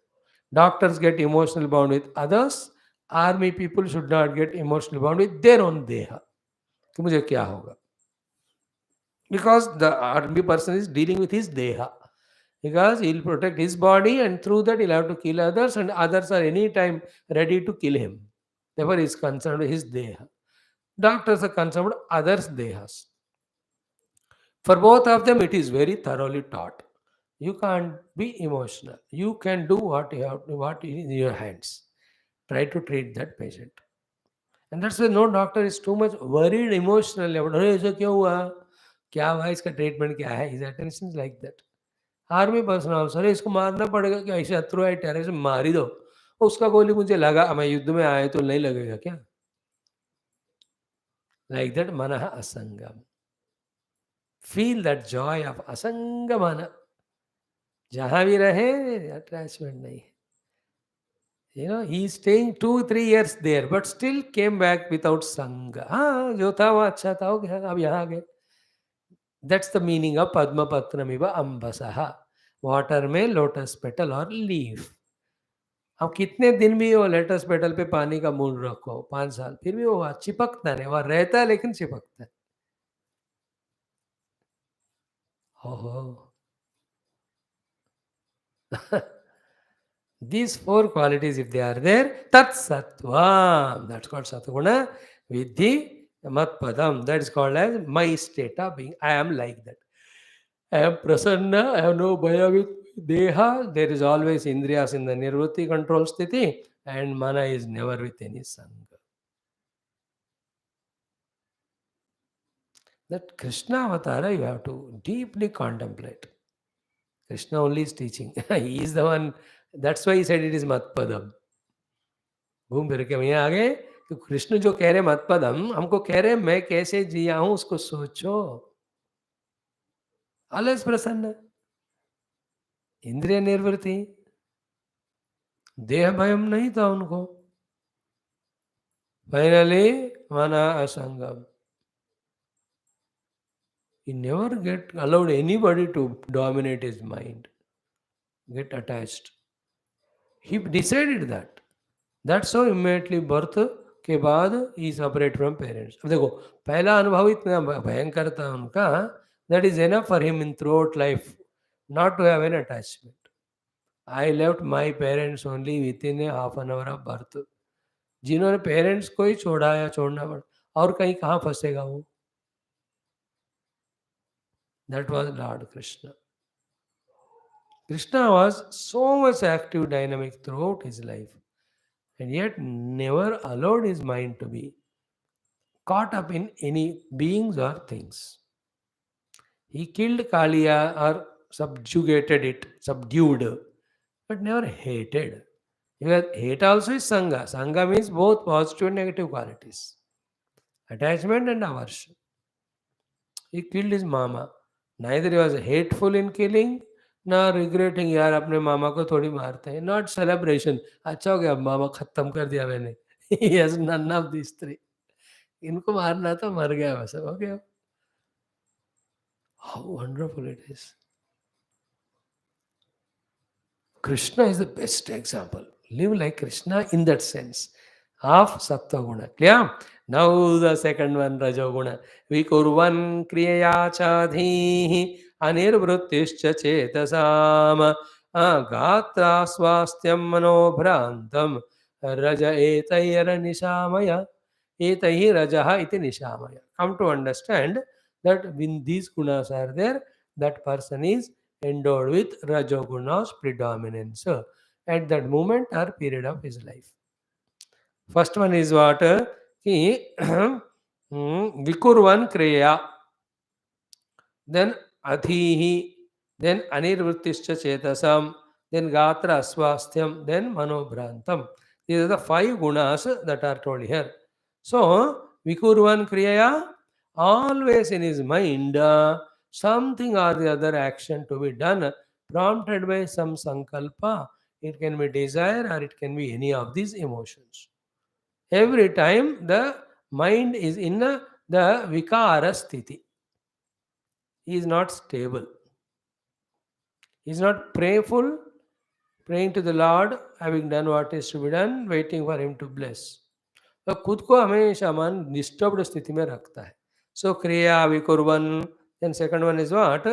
Doctors get emotionally bound with others. Army people should not get emotionally bound with their own deha. कि मुझे क्या होगा? Because the army person is dealing with his deha. Because he'll protect his body and through that he'll have to kill others and others are anytime ready to kill him. Therefore he is concerned with his deha. Doctors are concerned with others' dehas. For both of them, it is very thoroughly taught. You can't be emotional. You can do what you have, what is in your hands. Try to treat that patient. And that's why no doctor is too much worried emotionally about, अरे ऐसा क्यों हुआ, क्या हुआ, इसका treatment क्या है. His attention is like that. Army person officer है, इसको मारना पड़ेगा क्या, ऐसे शत्रु है टेररिस्ट मार ही दो. उसका गोली मुझे लगा, मैं युद्ध में आया तो नहीं लगेगा क्या. Like that, manah asangam. Feel that joy of asangamana. जहाँ भी रहे अटैचमेंट नहीं है. he is staying 2-3 years there, but still came back without sangha. हाँ, जो था वो अच्छा था, हो गया, अब यहाँ आ गए. That's the meaning of Padma Patnamiva Ambasaha. Water में लोटस पेटल और लीफ. अब कितने दिन भी वो लोटस पेटल पे पानी का मूल रखो, 5 साल, फिर भी वो चिपकता नहीं, वह रहता है लेकिन चिपकता है. हो. These 4 qualities, if they are there, tat sattvam, that's called sattva vidhi mat padam. That is called as my state of being. I am like that. I am prasanna, I have no bhaya with deha. There is always indriyas in the nirvati control sthiti, and mana is never with any sangha. That Krishna Avatara you have to deeply contemplate. Krishna only is teaching. He is the one. That's why he said it is Matpadam. घूम फिर के वहीं आ गए कि कृष्ण जो कह रहे मतपदम हमको कह रहे मैं कैसे जिया हूं उसको सोचो. अलस प्रसन्न, इंद्रिय निर्वृत्ति, देह भयम नहीं था उनको. फाइनली मना असंगम. He never get allowed anybody to dominate his mind, get attached. He decided that. That's how immediately birth के बाद ही separate from parents. अब देखो पहला अनुभव इतना भयंकर था उनका, that is enough for him in throughout life not to have an attachment. I left my parents only within a half an hour of birth. जिन्होंने पेरेंट्स को ही छोड़ा या छोड़ना पड़ा और कहीं कहाँ फंसेगा वो. That was Lord Krishna. Krishna was so much active, dynamic throughout his life, and yet never allowed his mind to be caught up in any beings or things. He killed Kaliya or subdued, but never hated. Because hate also is Sangha. Sangha means both positive and negative qualities, attachment and aversion. He killed his mama. Neither he was hateful in killing, nor regretting यार अपने मामा को थोड़ी मारते हैं. Not celebration. अच्छा हो गया मामा खत्म कर दिया मैंने. He has none of these three. इनको मारना तो मर गया बस हो गया. How wonderful it is. Krishna is the best example. Live like Krishna in that sense of Sattva Guna. Clear? Now the second one, Rajo Guna. Vikurvan kriya chadhihi anirvrittischa chetasam gatra swastyam manobhrantam raja etayara nishamaya etahi rajaha iti nishamaya. Come to understand that when these gunas are there, that person is endowed with Rajoguna's predominance at that moment or period of his life. First one is what? He Vikurvan Kriya, then Adhihi, then Anirvrittischa Chetasam, then Gatra Aswasthyam, then Manobhrantam. These are the 5 gunas that are told here. So, Vikurvan Kriya, always in his mind, something or the other action to be done, prompted by some sankalpa. It can be desire or it can be any of these emotions. Every time the mind is in the vikara sthiti. He is not stable. He is not prayerful, praying to the Lord, having done what is to be done, waiting for him to bless. तो खुद को हमेशा मन disturbed स्थिति में रखता है. So क्रिया विकुर्वन. Then second one is what?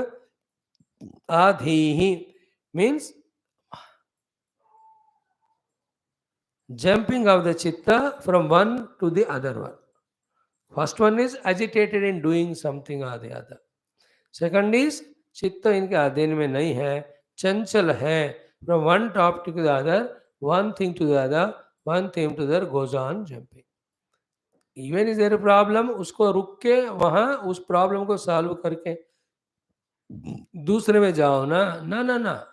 आधीहि means jumping of the chitta from one to the other one. First one is agitated in doing something or the other. Second is चित्त इनके अधीन में नहीं है, चंचल है. From one topic to the other, one thing to the other, one thing to the other goes on jumping. Even is there a problem, उसको रुक के वहाँ उस प्रॉब्लम को सॉल्व करके दूसरे में जाओ ना. ना ना ना,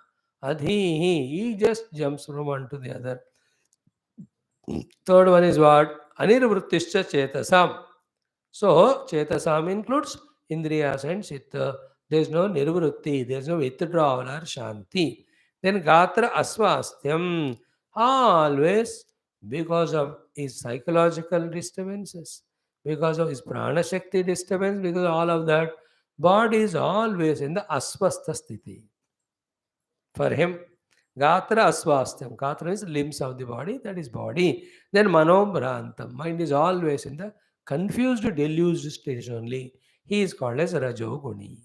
अधी ही just jumps from one to the other. Third one is what? Anirvrittischa chetasam. So, chetasam includes indriyas and chitta. There is no nirvritti, there is no withdrawal or shanti. Then gatra aswasthyam. Always because of his psychological disturbances, because of his prana shakti disturbance, because of all of that, body is always in the aswastha sthiti. For him, Gatra aswastham. Gatra is limbs of the body, that is body. Then manobhrantam. Mind is always in the confused, deluged stage only. He is called as Rajoguni.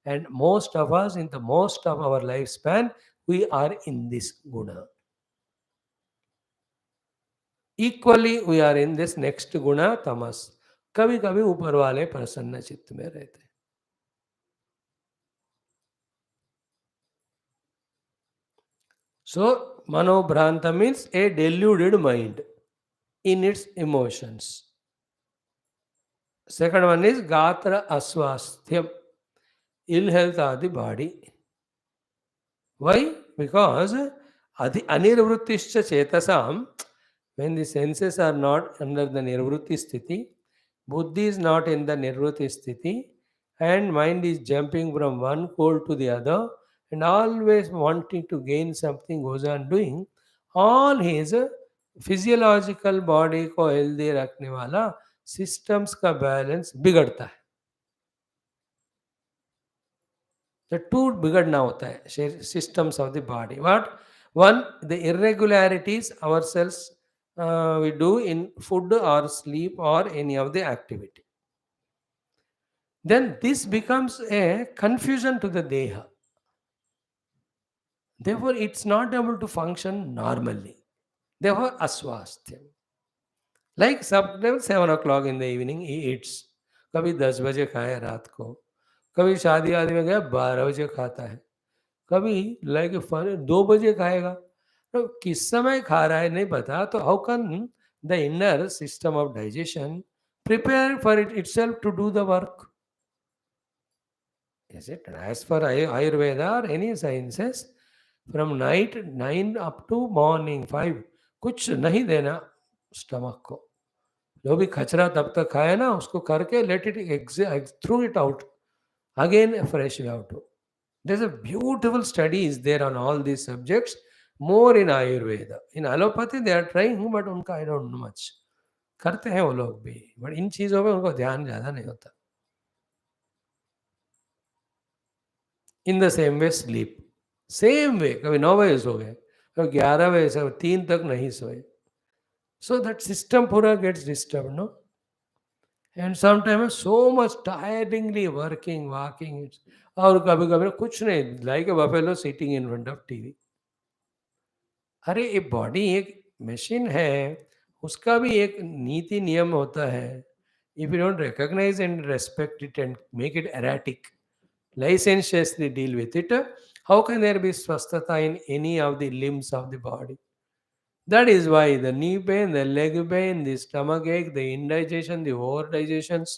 And most of us, in the most of our lifespan, we are in this guna. Equally, we are in this next guna, tamas. कभी कभी ऊपर वाले प्रसन्न चित्त में रहते हैं. So, manobhranta means a deluded mind in its emotions. Second one is Gatra Aswasthyam, ill health of the body. Why? Because anirvrittischa chetasam, when the senses are not under the nirvritti sthiti, buddhi is not in the nirvritti sthiti, and mind is jumping from one pole to the other, and always wanting to gain something goes on doing, all his physiological body को healthy रखने वाला systems का balance बिगड़ता है. The two बिगड़ना होता है systems of the body. What? One, the irregularities ourselves we do in food or sleep or any of the activity. Then this becomes a confusion to the deha. Therefore, it's not able to function normally. Therefore, aswasthya. Like sometimes 7 o'clock in the evening he eats. कभी 10 बजे खाए रात को, कभी शादी आदि में गया 12 बजे खाता है, कभी लाइक फन 2 बजे खाएगा. तो किस समय खा रहा है नहीं पता. तो how can the inner system of digestion prepare for it itself to do the work? Is it as for Ayurveda or any sciences? From night 9 up to morning 5 कुछ नहीं देना स्टमक को. जो भी खचरा तब तक खाया ना उसको करके let it through it out again fresh out. There's a beautiful studies there on all these subjects, more in Ayurveda. In allopathy they are trying, but उनका I don't know much. करते हैं वो लोग भी, बट इन चीज़ों पे उनको ध्यान ज़्यादा नहीं होता. In the same way sleep, same way कभी 9 बजे सो गए, कभी 11 बजे से 3 तक नहीं सोए. सो दैट सिस्टम पूरा gets disturb no. And sometimes so much tiringly working walking. और कभी कभी कुछ नहीं, like a buffalo sitting in front of TV. अरे ये बॉडी एक मशीन है, उसका भी एक नीति नियम होता है. If you don't recognise and respect it and make it erratic, licentiously deal with it, how can there be swasthata in any of the limbs of the body? That is why the knee pain, the leg pain, the stomach ache, the indigestion, the overdigestions,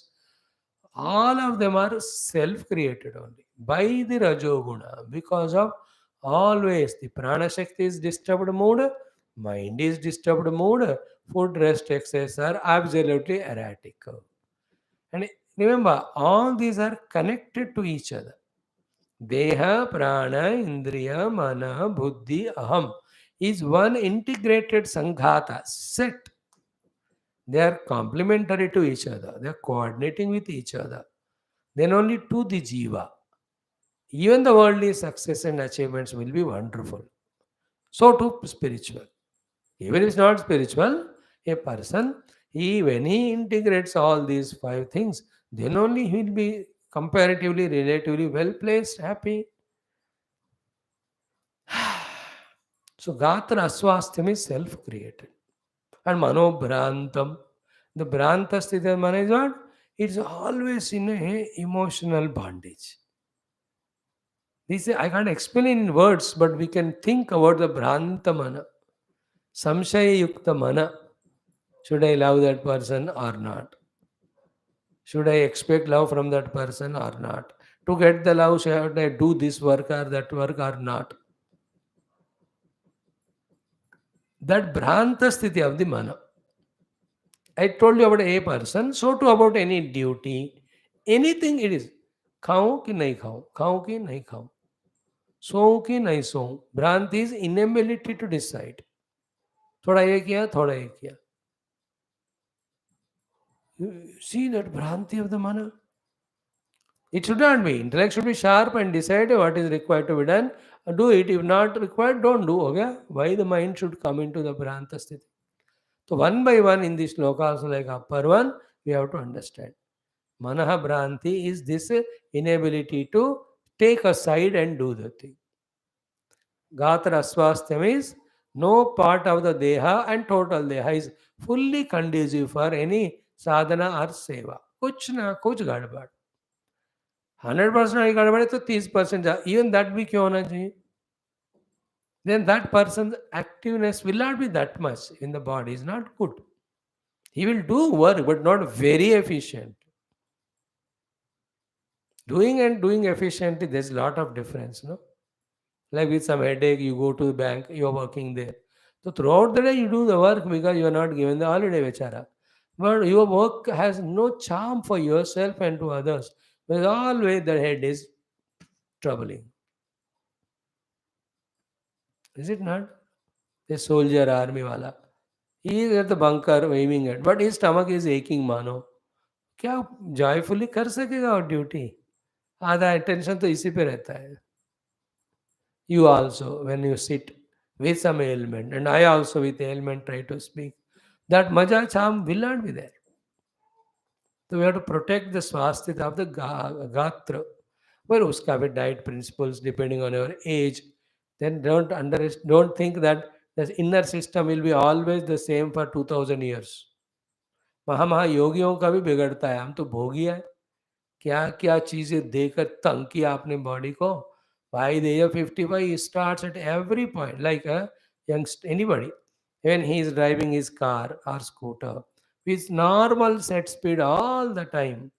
all of them are self-created only by the Rajoguna, because of always the Prana Shakti is disturbed mood, mind is disturbed mood, food, rest, exercise are absolutely erratic. And remember, all these are connected to each other. Deha, Prana, Indriya, Mana, Buddhi, Aham is one integrated Sanghata set. They are complementary to each other. They are coordinating with each other. Then only to the Jiva. Even the worldly success and achievements will be wonderful. So too spiritual. Even if it's not spiritual, a person, when he integrates all these 5 things, then only he will be comparatively, relatively well placed, happy. So Gatra Aswastham is self-created. And Mano Bhrantam, the Bhranta Sthita Mana is what? It's always in a emotional bondage. This I can't explain in words, but we can think about the Bhranta Mana. Samshaya Yukta Mana. Should I love that person or not? Should I expect love from that person or not? To get the love, should I do this work or that work or not? That Bhranta Sthiti of the Mana. I told you about a person, so too about any duty, anything it is. खाऊं कि नहीं खाऊं, खाऊं कि नहीं खाऊं, सोऊं कि नहीं सोऊं. Bhranti is inability to decide. थोड़ा ये किया, थोड़ा ये किया. You see that Bhranti of the Mana? It should not be. Intellect should be sharp and decide what is required to be done. Do it. If not required, don't do. Okay? Why the mind should come into the Bhranta Sthiti? So one by one in this slokas, like upper one, we have to understand. Manaha Bhranti is this inability to take a side and do the thing. Gatra Aswastham is no part of the Deha and total Deha is fully conducive for any sadhana or seva. कुछ ना कुछ गड़बड़. 100% नहीं गड़बड़ है तो 30% even that भी क्यों होना चाहिए? Then that person's activeness will not be that much in the body. Is not good. He will do work but not very efficient. Doing and doing efficiently, there's a lot of difference, no? Like with some headache, you go to the bank, you're working there. So throughout the day, you do the work because you are not given the holiday, Vichara. But your work has no charm for yourself and to others. Because always the head is troubling. Is it not? The soldier, army wala. He is at the bunker aiming at, but his stomach is aching, mano. क्या joyfully कर सकेगा और duty आधा attention तो इसी पे रहता है you also when you sit with some ailment and I also with ailment try to speak that maja charm will not be there. So we have to protect the swasthita of the gatra. Well, uska with diet principles depending on your age. Then don't think that the inner system will be always the same for 2000 years. महा योगियों का भी बिगड़ता है हम तो भोगी है क्या-क्या चीज़ें देकर तंग किया अपने बॉडी को. By the year 55, he starts at every point, like a youngster, anybody, when he is driving his car or scooter with normal set speed all the time,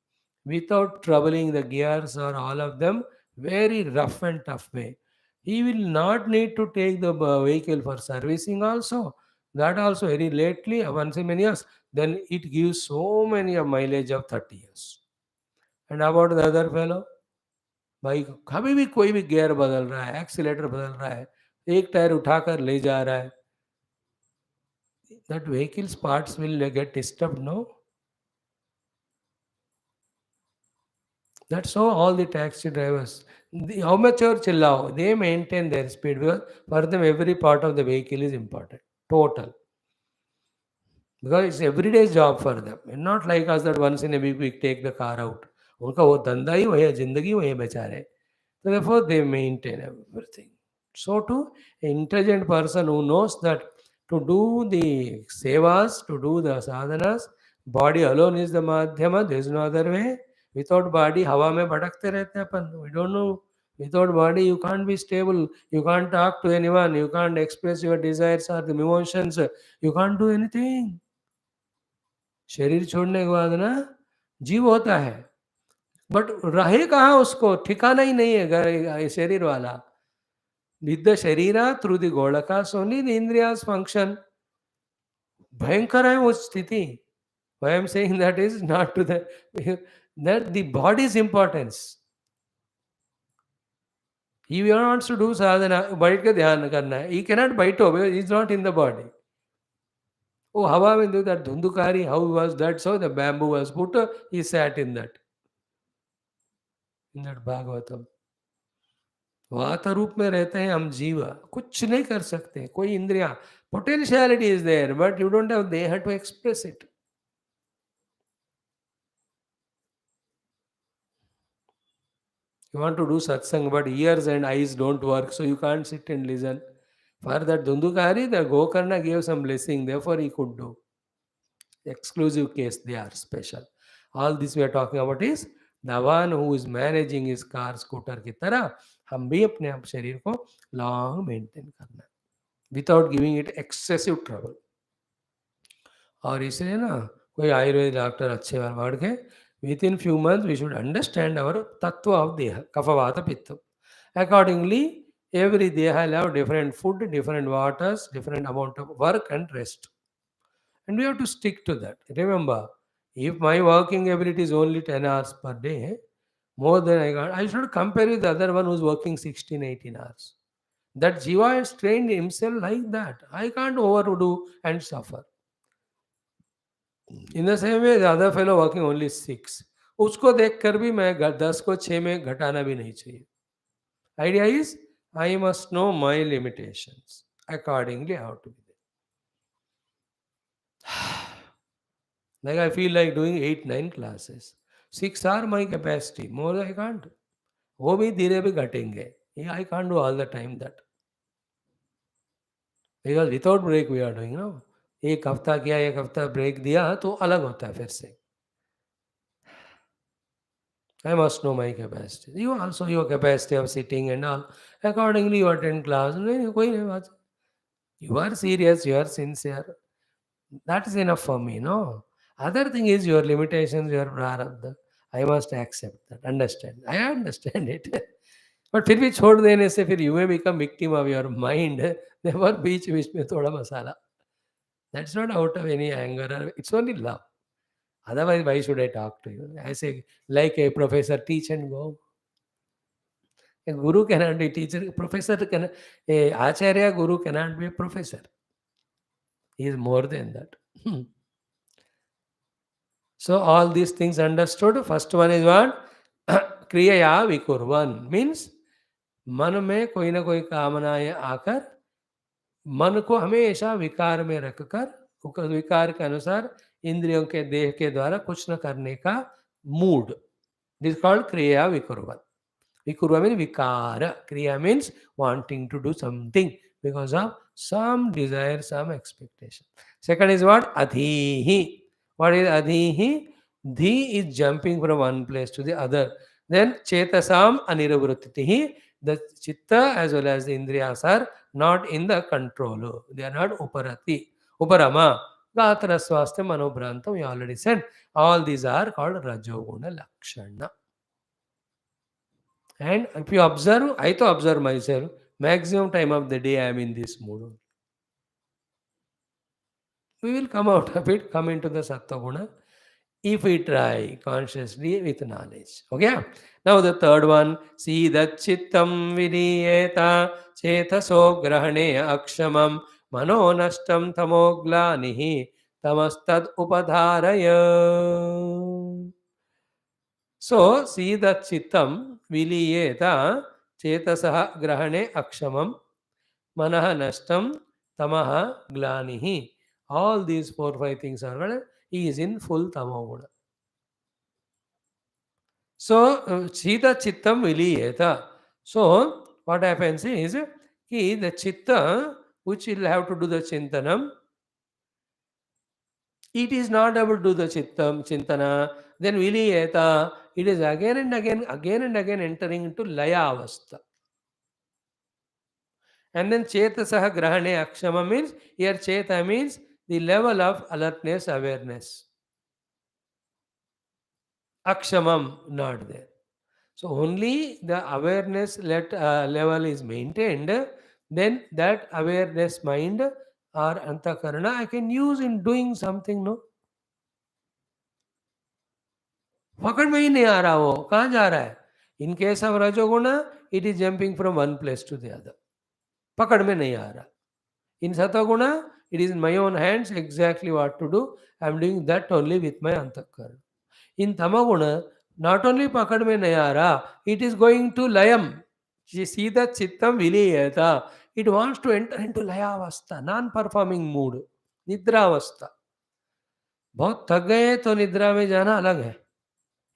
without troubling the gears or all of them, very rough and tough way. He will not need to take the vehicle for servicing also. That also very lately, once in many years, then it gives so many a mileage of 30 years. And about the other fellow भाई कभी भी कोई भी gear बदल रहा है accelerator बदल रहा है एक टायर उठाकर ले जा रहा है that vehicles parts will get disturb no that's so all the taxi drivers how much और चिल्लाओ they maintain their speed because for them every part of the vehicle is important total because it's everyday job for them and not like us that once in a week we take the car out उनका वो धंधा ही वही है जिंदगी वही है बेचारे. So therefore, they maintain everything. So too, an intelligent person who knows that to do the sevas, to do the sadhanas, body alone is the madhyama, there is no other way. Without body, हवा में भटकते रहते हैं अपन. We don't know. Without body, you can't be stable. You can't talk to anyone. You can't express your desires or the emotions. You can't do anything. शरीर छोड़ने के बाद ना जीव होता है बट रहे कहाँ उसको ठिकाना ही नहीं है शरीर वाला विद शरीरा थ्रू द गोलकास ओनली द इंद्रियास फंक्शन भयंकर है वो स्थिति I am saying that is not to that the body's importance he wants to do sadhana बैठ के ध्यान करना है ही कैनॉट बैठ हो because he is not in the body oh हवा में do that Dhundhukari how was that so the bamboo was put he sat in that Bhagavatam वात रूप में रहते हैं हम जीव कुछ नहीं कर सकते कोई इंद्रिया potentiality is there but you don't have they to express it you want to do satsang but ears and eyes don't work so you can't sit and listen for that Dundukari the Gokarna gave some blessing therefore he could do exclusive case they are special all this we are talking about is the one who is managing his car scooter की तरह हम भी अपने आप शरीर को long maintain करना without giving it excessive trouble और इसलिए ना कोई आयुर्वेद डॉक्टर अच्छे बार बढ़ के within few month we should understand our tattva of deh kaphavat pitta accordingly every deh have different food different waters different amount of work and rest and we have to stick to that remember if my working ability is only 10 hours per day more than I got I should compare with the other one who's working 16 18 hours that jiva has trained himself like that I can't overdo and suffer in the same way the other fellow working only 6 उसको देखकर भी मैं 10 को 6 में घटाना भी नहीं चाहिए idea is I must know my limitations accordingly how to be there like I feel like doing 8 9 classes 6 are my capacity more I can't वो भी धीरे भी घटेंगे I can't do all the time that because without break we are doing no एक हफ्ता किया एक हफ्ता break दिया तो अलग होता है फिर से I must know my capacity. You also your capacity of sitting and all. Accordingly, you attend class. नहीं कोई नहीं बात. You are serious. You are sincere. That is enough for me. No. Other thing is your limitations, your prarabdha. I must accept that, understand, I understand it. But फिर भी छोड़ देने से फिर you may become victim of your mind, never बीच बीच में थोड़ा मसाला, that's not out of any anger, it's only love, otherwise why should I talk to you? I say, like a professor, teach and go. A guru cannot be teacher, professor can, a acharya guru cannot be a professor, he is more than that. So all these things understood. First one is what? क्रियया विकुर्वन means मन में कोई ना कोई कामनाएं आकर मन को हमेशा विकार में रखकर विकार के अनुसार इंद्रियों के देह के द्वारा कुछ न करने का मूड, दिस कॉल्ड क्रिया विकुर्वन. Vikurva means vikara. Kriya means wanting to do something because of some desire, some expectation. Second is what? Adhihi. What is adhihi? Dhi is jumping from one place to the other. Then chetasam aniravruttitihi. The chitta as well as the indriyas are not in the control. They are not uparati. Uparama. Gatra swasthya manobhrantam. We already said. All these are called rajoguna lakshana. And if you observe, I to observe myself, maximum time of the day I am in this mood. We will come out of it, come into the Sattva Guna, if we try consciously with knowledge. Okay? Now the third one, see that chittam vidiyeta chetaso grahane akshamam mano nashtam tamoglanihi tamastad upadharaya. So, see the chittam viliyeta chetasaha grahane akshamam manaha nashtam tamaha glanihi. All these 4-5 things are what? He is in full tamoguna. So, see the chittam viliyeta. So, what happens is, the chitta which will have to do the chintanam, it is not able to do the chintana, then viliyeta, it is again and again entering into laya avastha. And then chetasaha grahane akshama means, here cheta means the level of alertness, awareness. Akshamam, not there. So only the awareness level is maintained, then that awareness mind or antakarana I can use in doing something, no? पकड़ में ही नहीं आ रहा, वो कहाँ जा रहा है? In case of rajoguna it is jumping from one place to the other, पकड़ में नहीं आ रहा. In Sataguna, it is in my own hands exactly what to do. I am doing that only with my antakarana. In Tamaguna, not only pakad mein nahi aa raha, it is going to layam. You see the chittam viliyeta. It wants to enter into layavastha, non-performing mood, nidravastha. बहुत थक गए हैं तो निद्रा में जाना अलग है.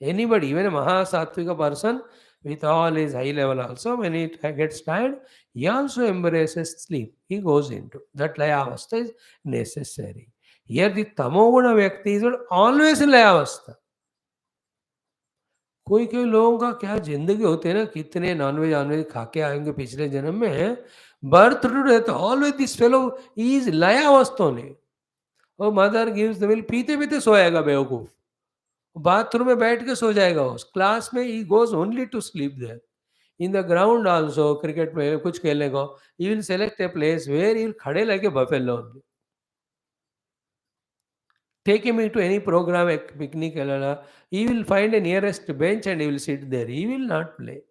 Anybody, even a Maha Sattvika person with all his high level also, when he gets tired, he also embraces sleep. He goes into that layavastha is necessary. Here the tamoguna vyakti is always in layavastha. कोई कोई लोगों का क्या जिंदगी होती है ना, कितने नॉनवेज वॉनवेज खा के आएंगे पिछले जन्म में, birth to death always this fellow is लयावस्था ने. और मदर गिव्स द मिल्क, पीते पीते सोएगा बेवकूफ, बाथरूम में बैठ के सो जाएगा. उस क्लास में ही goes only to sleep there. In the ground also cricket में कुछ खेलने को, you will select a place where you खड़े लगे buffalo. Take him into any program, a picnic, he will find a nearest bench and he will sit there. He will not play.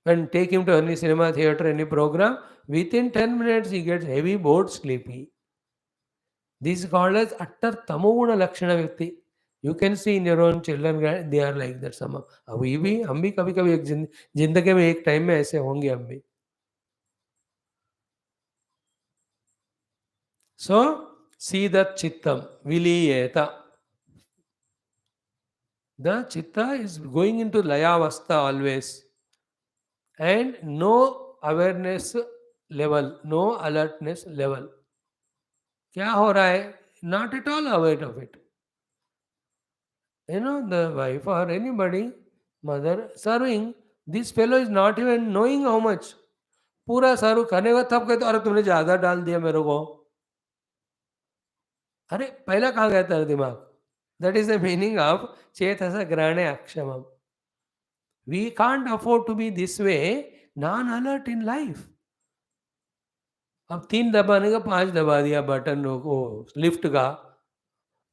And take him to any cinema, theatre, any program, within 10 minutes he gets heavy, bored, sleepy. This is called as utter tamoguna lakshana vyakti. You can see in your own children, they are like that. Some अभी भी हम भी कभी कभी एक जिंदगी में एक टाइम में ऐसे होंगे हम भी. So see that chittam viliyeta. The chitta is going into layavastha always, and no awareness level, no alertness level. क्या हो रहा है? Not at all aware of it. You know, the wife or anybody, mother serving, this fellow is not even knowing how much. पूरा सर्व करने का तब कहते अरे तुमने ज्यादा डाल दिया मेरे को. अरे पहला कहाँ गया तेरा दिमाग? That is the meaning of chetasa grane akshamam. We can't afford to be this way, non-alert in life. अब 3 दबाने का 5 दबा दिया बटन वो लिफ्ट का,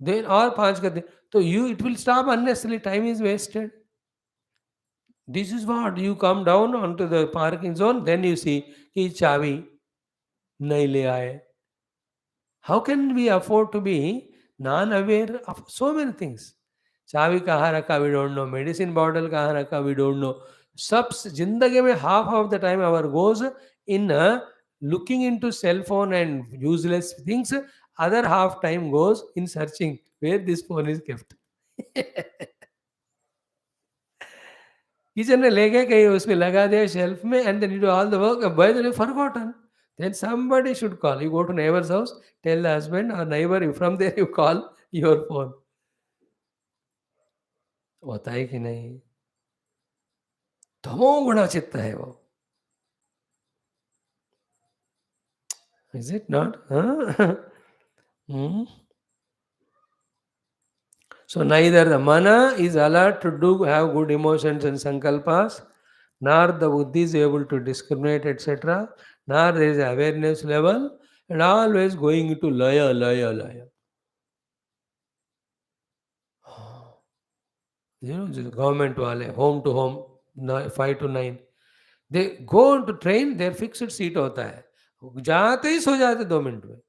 देन और 5 कर दे, तो you it will stop unnecessary, time is wasted. This is what you come down on to the parking zone, then you see कि चाबी नहीं ले आए. How can we afford to be non-aware of so many things? चाबी कहाँ रखा we don't know, medicine bottle कहाँ रखा we don't know. सब जिंदगी में half of the time our goes in looking into cell phone and useless things. Other half time goes in searching where this phone is kept. Kitchen में ले गए कहीं उसमें लगा दिया शेल्फ में and then you do all the work by the way forgotten. Then somebody should call. You go to neighbor's house, tell the husband or neighbor, you from there you call your phone. होता है कि नहीं? तमोगुण चित्त है वो. Is it not? Huh? Hmm? So neither the mana is alert to do have good emotions and sankalpas, nor the buddhi is able to discriminate, etc., nor there is awareness level, and always going into laya, laya, laya. You know, the government wale, home to home, 5 to 9. They go on to train, their fixed seat होता है. जाते ही सो जाते 2 minute में.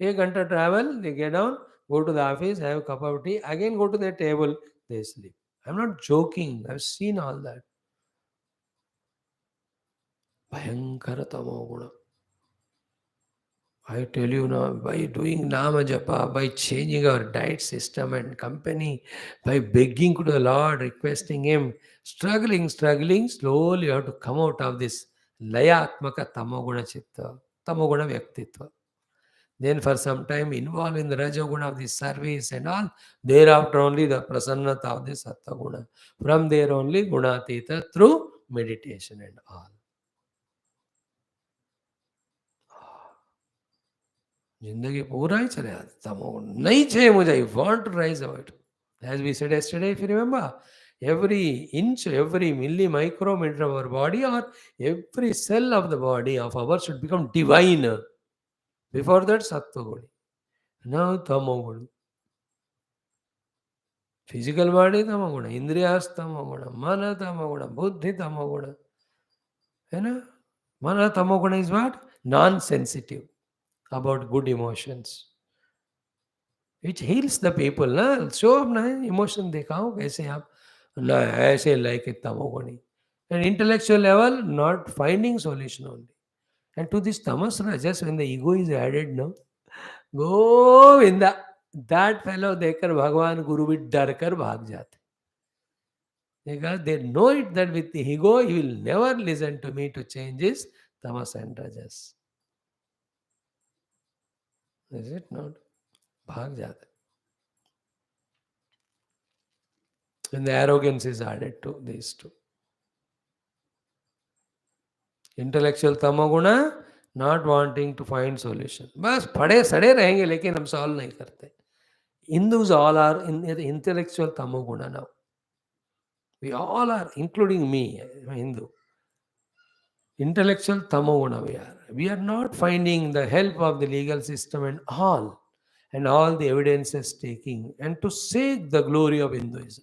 1 घंटा travel, they get down, go to the office, have a cup of tea, again go to their table, they sleep. I'm not joking. I've seen all that. भयंकर तमोगुण. I tell you now, by doing Nama Japa, by changing our diet system and company, by begging to the Lord, requesting Him, struggling, slowly you have to come out of this Layatmaka Tamoguna Chitta, Tamoguna Vyaktitva. Then for some time involved in the Rajoguna of the service and all, thereafter only the Prasannata of the Sattaguna. From there only Gunatita through meditation and all. जिंदगी पूरा ही चले जाता तमोगुण नहीं चाहिए मुझे. I want to rise about as we said yesterday, if you remember, every inch, every milli micrometer of our body or every cell of the body of ours should become divine. Before that sattva, now tamoguna. Physical body tamoguna, indriyas tamoguna, mana tamoguna, buddhi tamoguna, है ना. Mana tamoguna is what? Non-sensitive about good emotions, which heals the people. ना show up ना emotion दिखाओ कैसे आप ना ऐसे like तमोगुणी. And intellectual level not finding solution only. And to this tamas rajas, when the ego is added, no, Govinda, that fellow देखकर भगवान गुरु भी डर कर भाग जाते. Because they know it that with the ego he will never listen to me to change his tamas and rajas. Is it not? भाग जाते. And the arrogance is added to these two. Intellectual tamoguna, not wanting to find solution. बस पड़े सड़े रहेंगे लेकिन हम solve नहीं करते. Hindus all are in the intellectual tamoguna now. We all are, including me, I'm a Hindu. Intellectual tamoguna we are. We are not finding the help of the legal system and all the evidences taking, and to seek the glory of Hinduism.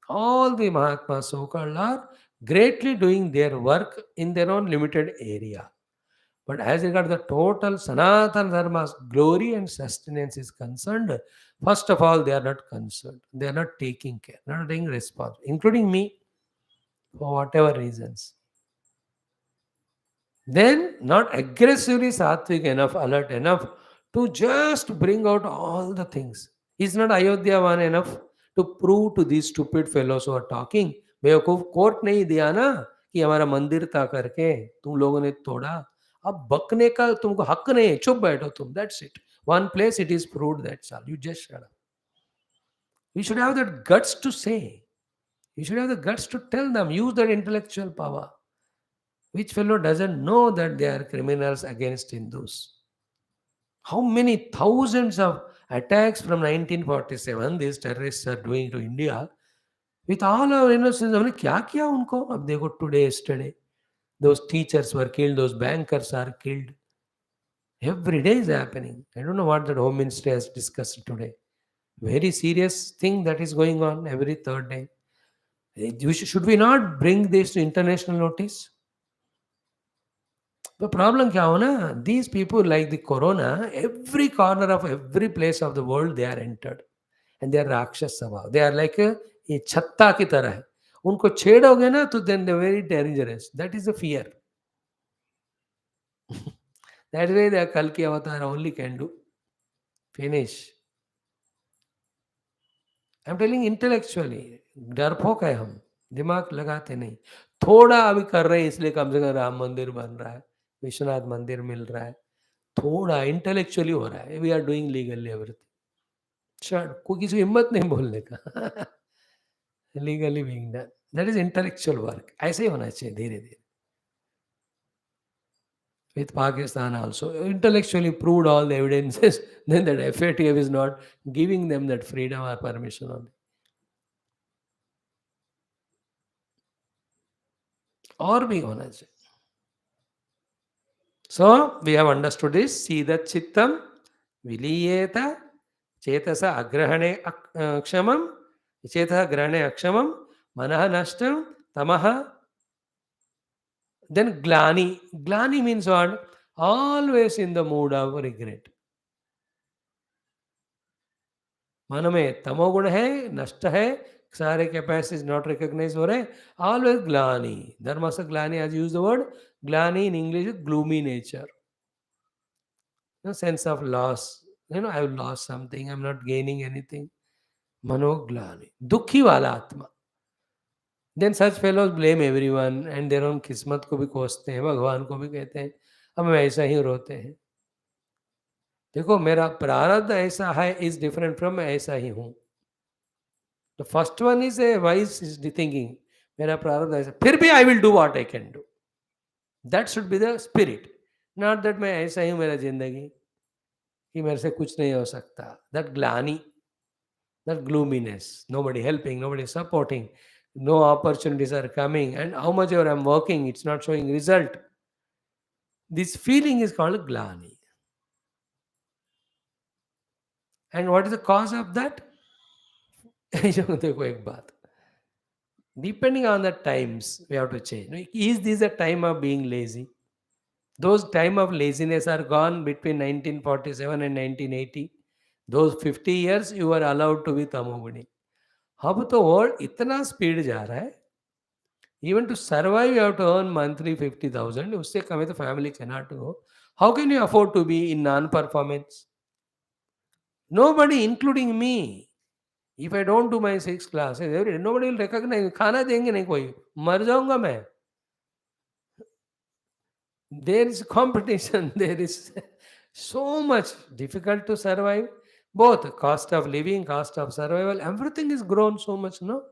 All the Mahatmas so-called are greatly doing their work in their own limited area. But as regard the total Sanatana Dharma's glory and sustenance is concerned, first of all, they are not concerned. They are not taking care, not taking responsibility, including me, for whatever reasons. Then, not aggressively sattvic enough, alert enough to just bring out all the things. Is not Ayodhya one enough to prove to these stupid fellows who are talking? बेवकूफ court नहीं दिया ना कि हमारा मंदिर था करके तुम लोगों ने तोड़ा. अब बकने का तुमको हक नहीं है, चुप बैठो तुम. That's it. One place it is proved, that's all. You just shut up. You should have that guts to say. You should have the guts to tell them. Use that intellectual power. Which fellow doesn't know that they are criminals against Hindus? How many thousands of Attacks from 1947 these terrorists are doing to India with all our innocence. हमने क्या किया उनको? अब देखो today, yesterday, those teachers were killed, those bankers are killed. Every day is happening. I don't know what that Home Ministry has discussed today. Very serious thing that is going on every third day. Should we not bring this to international notice? The problem क्या हो ना? These people like the corona, every corner of every place of the world they are entered. And they are राक्षस स्वभाव. They are like ये छत्ता की तरह है. उनको छेड़ोगे ना तो then they are very dangerous. That is the fear. That way the Kalki avatar only can do. Finish. I'm telling intellectually. डरपोक है हम. दिमाग लगाते नहीं. थोड़ा अभी कर रहे हैं इसलिए कम से कम राम मंदिर बन रहा है, विश्वनाथ मंदिर मिल रहा है. थोड़ा इंटेलेक्चुअली हो रहा है. We are doing legally everything. चल कोई किसी को हिम्मत नहीं बोलने का. Legally being done. That is intellectual work. ऐसे ही होना चाहिए धीरे धीरे. With Pakistan also, intellectually proved all the evidences, then that FATF is not giving them that freedom or permission only. और भी होना चाहिए. So we have understood this. See that chittam viliyeta chetasa agrahane kshamam chetasa agrahane akshamam manah nashtam tamaha. Then glani. Glani means what? Always in the mood of regret. मन में तमोगुण है, नष्ट है, सारे कैपेसिटीज नॉट रिकॉग्नाइज हो रहे. Always ग्लानी. धर्मस ग्लानी, आज use the word glani in English, gloomy nature, sense of loss. I have lost something, I am not gaining anything. मनोग्लानी, दुखी वाला आत्मा. Then such fellows blame everyone and their own किस्मत को भी कोसते हैं, भगवान को भी कहते हैं हम ऐसा ही रोते हैं. देखो मेरा प्रारब्ध ऐसा है इज डिफरेंट फ्रॉम मैं ऐसा ही हूं. The first one is a wise is the thinking. मेरा प्रारब्ध ऐसा, फिर भी I will do what I can do. That should be the spirit. Not that मैं ऐसा ही हूँ मेरा जिंदगी कि मेरे से कुछ नहीं हो सकता. That glani, that gloominess, nobody helping, nobody supporting, no opportunities are coming, and how much ever I'm working, it's not showing result. This feeling is called glani. And what is the cause of that? देखो एक बात. Depending on the times, we have to change. Is this a time of being lazy? Those time of laziness are gone between 1947 and 1980. Those 50 years you were allowed to be tamoguni. अब तो world इतना speed जा रहा है. Even to survive you have to earn monthly 50,000. उससे कम है तो family cannot go. How can you afford to be in non-performance? Nobody, including me. If I don't do my 6 classes every day, nobody will recognize. खाना देंगे नहीं कोई, मर जाऊंगा मैं. There is competition. There is so much difficult to survive. Both cost of living, cost of survival, everything is grown so much, no?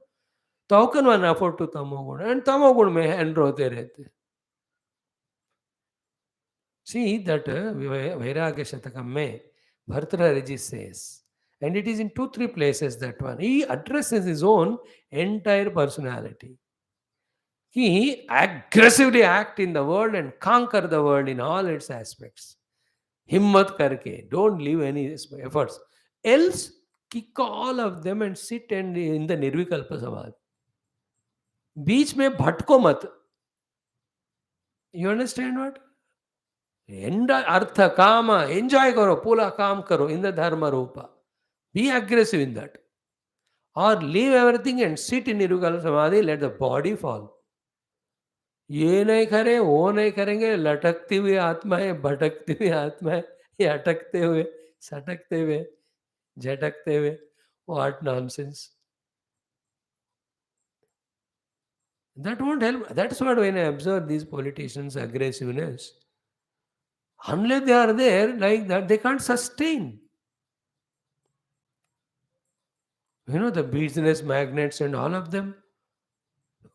तो how can one afford to तमोगुण? And तमोगुण में हैंड रोते रहते. See that वैराग्य शतकम में Bhartrahari says, and it is in 2-3 places that one. He addresses his own entire personality. He aggressively act in the world and conquer the world in all its aspects. हिम्मत करके, don't leave any efforts. Else, kick all of them and sit and in the निर्विकल्प समाधि. बीच में भटको मत. You understand what? अर्थ काम enjoy करो, पूरा काम करो in the dharma Rupa. Be aggressive in that. Or leave everything and sit in निर्विकल्प समाधि, let the body fall. ये नहीं करे, वो नहीं करेंगे, लटकती हुई आत्मा है, भटकती हुई आत्मा है, ये अटकते हुए, सटकते हुए, झटकते हुए. What nonsense. That won't help. That's what when I observe these politicians' aggressiveness, unless they are there like that, they can't sustain. You know, the business magnates and all of them,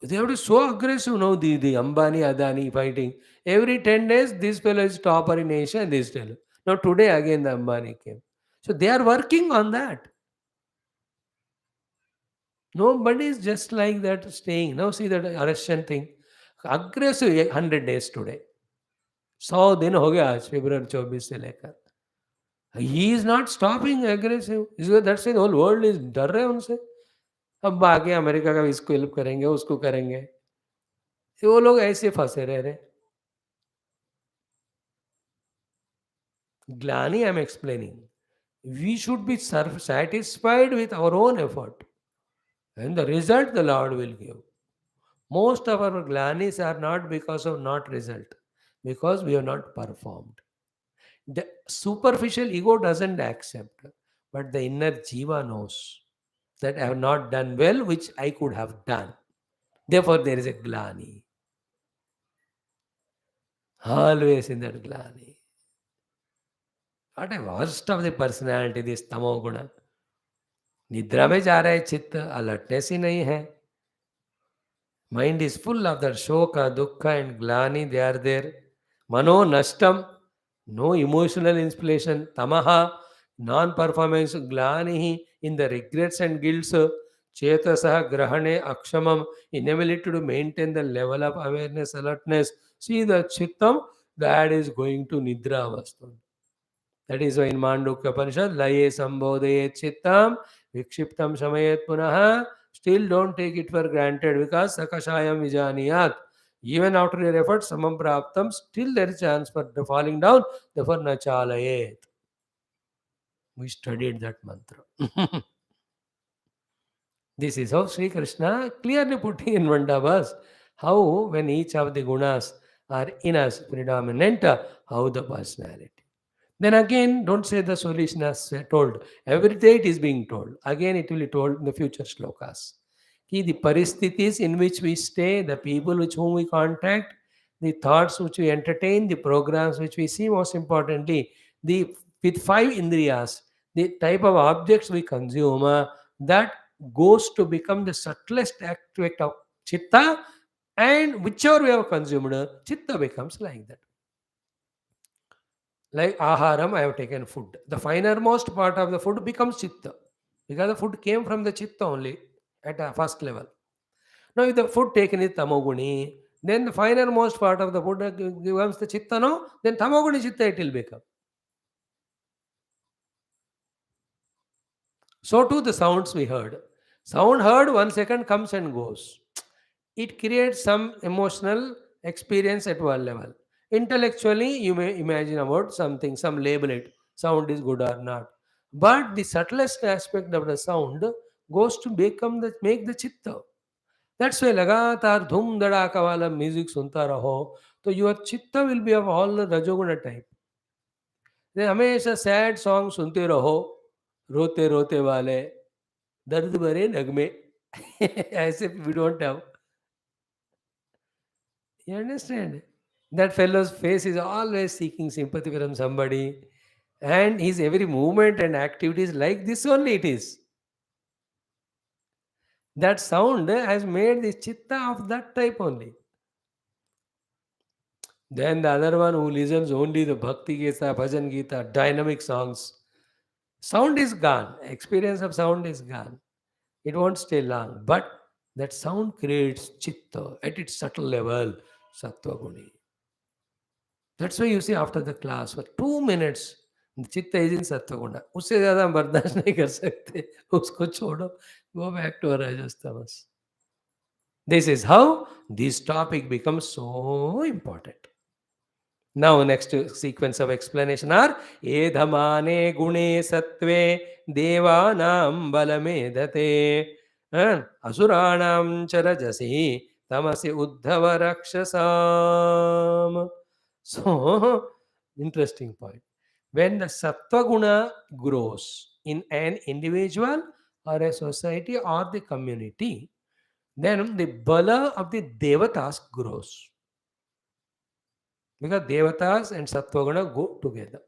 they have to be so aggressive now. The Ambani, Adani fighting. Every 10 days, this fellow is topper in Asia and this fellow. Now today again the Ambani came. So they are working on that. Nobody is just like that staying. Now see that Russian thing. Aggressive 100 days today. 100 दिन हो गया आज फरवरी 24 से लेकर. He is not stopping aggressive. That's the whole world is डर रहे हैं उनसे. अब आगे अमेरिका का इसको हेल्प करेंगे, उसको करेंगे. वो लोग ऐसे फंसे रह रहे. Glani I am explaining. We should be satisfied with our own effort, and the result the Lord will give. Most of our glanis are not because of not result, because we have not performed. The superficial ego doesn't accept, but the inner jiva knows that I have not done well, which I could have done. Therefore, there is a glani. Always in that glani. What a worst of the personality, this tamo guna. निद्रा में जा रहा है चित्त, alertness ही नहीं है. Mind is full of that shoka, dukkha, and glani. They are there. Mano nashtam, no emotional inspiration. Tamaha, non-performance. Glanihi, in the regrets and guilts. Chetasaha, grahane, akshamam, inability to maintain the level of awareness, alertness. See the chittam, that is going to nidra avastha. That is why in Mandukya Upanishad, Laye Sambodhayet Chittam, Vikshiptam Shamayet Punaha. Still don't take it for granted because Sakashayam Vijaniyat. Even after your efforts, Samam Praptam, still there is chance for the falling down, therefore Nachalayet. We studied that mantra. This is how Sri Krishna clearly putting in one verse how when each of the gunas are in us predominant, how the personality. Then again, don't say the solution as told. Every day it is being told. Again, it will be told in the future shlokas. Ki the paristhithis in which we stay, the people with whom we contact, the thoughts which we entertain, the programs which we see, most importantly, the with five indriyas, the type of objects we consume, that goes to become the subtlest aspect of chitta, and whichever we have consumed, chitta becomes like that. Like aharam, I have taken food. The finermost part of the food becomes chitta. Because the food came from the chitta only at a first level. Now, if the food taken is tamoguni, then the finermost part of the food becomes the chitta, no? Then tamoguni chitta it will become. So too the sounds we heard. Sound heard 1 second comes and goes. It creates some emotional experience at one level. Intellectually, you may imagine about something, some label it, sound is good or not. But the subtlest aspect of the sound goes to become the make the chitta. That's why लगातार धूम धड़ाका वाला music सुनता रहो तो your chitta will be of all the rajoguna type. then हमेशा sad song सुनते रहो रोते रोते वाले दर्द भरे नगमे ऐसे we don't have. You understand? That fellow's face is always seeking sympathy from somebody, and his every movement and activity is like this only it is. That sound has made the chitta of that type only. Then the other one who listens only the Bhakti Gita, Bhajan Gita, dynamic songs. Sound is gone. Experience of sound is gone. It won't stay long. But that sound creates chitta at its subtle level, sattva guni. That's why you see after the class for 2 minutes चित्त is in सत्वगुण उससे ज्यादा हम बर्दाश्त नहीं कर सकते उसको छोड़ो गो बैक टू रजस तमस this is how this topic becomes so important. Now next sequence of explanation are edhamane gune satve devanam balamedate asuranam charajasi tamasi uddhava rakshasam. So interesting point. When the sattva guna grows in an individual or a society or the community, then the bala of the devatas grows. Because devatas and sattva guna go together.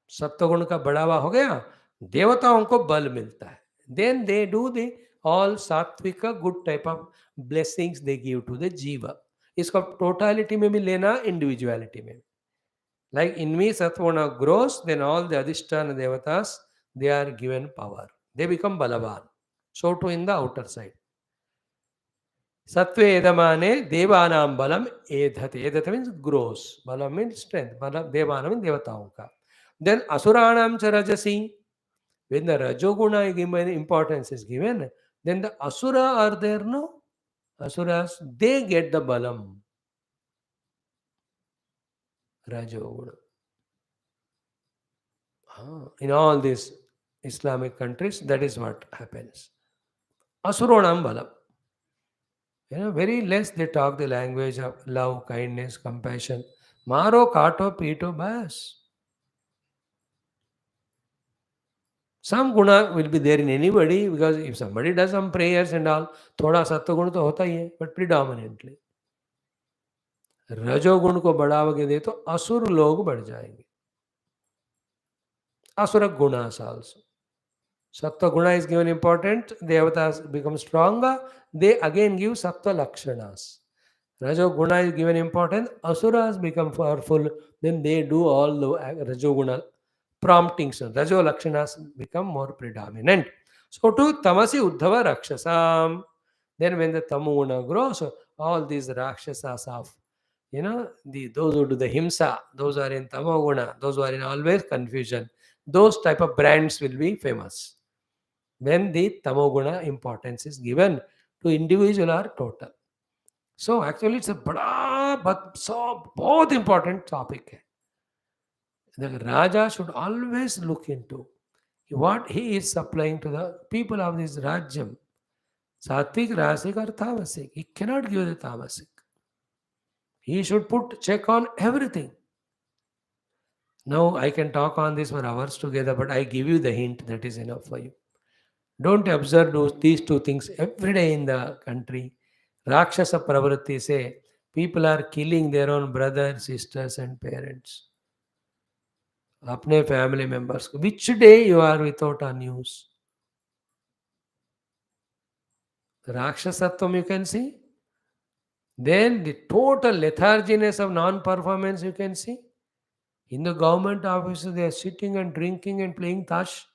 सत्व गुण का बढ़ावा हो गया देवताओं को बल मिलता है then they do the all sattvik good type of blessings they give to the jiva इसको टोटालिटी में भी लेना इंडिविजुअलिटी में Like in me, Satvaguna grows, then all the Adhisthana Devatas, they are given power. They become Balavan. So too in the outer side. Sattva edamane devanam balam edhate. Edhate means grows. Balam means strength. Balam, devana means devataunka. Then asuranam cha rajasi. When the rajoguna is given, importance is given, then the asura are there, no? Asuras, they get the balam. Rajoguna. In all these Islamic countries, that is what happens. Asuronam balam. Very less they talk the language of love, kindness, compassion. Maro, kato, pito, bas. Some guna will be there in anybody because if somebody does some prayers and all, thoda sattva guna to hota hi hai, but predominantly. रजोगुण को बढ़ावा दे तो असुर लोग बढ़ जाएंगे. Asura gunas also. Sattva guna is given important, devatas become stronger, they again give sattva lakshanas. Rajoguna is given important, asuras become powerful, then they do all the rajoguna promptings. Rajo lakshanas become more predominant. So to tamasi uddhava rakshasam. Then when the tamoguna grows, all these rakshasas of those who do the himsa, those are in tamoguna, those who are in always confusion, those type of brands will be famous when the tamoguna importance is given to individual or total. So actually it's a bada but so both important topic hai. The Raja should always look into what he is supplying to the people of this Rajyam. Sattvic, Rasik or Tamasic. He cannot give the Tamasic. He should put check on everything. Now I can talk on this for hours together, but I give you the hint that is enough for you. Don't observe these two things every day in the country. Rakshasa pravritti say people are killing their own brothers, sisters, and parents. Apne family members. Which day you are without a news? Rakshasatvam you can see. Then the total letharginess of non-performance you can see. In the government offices, they are sitting and drinking and playing tash.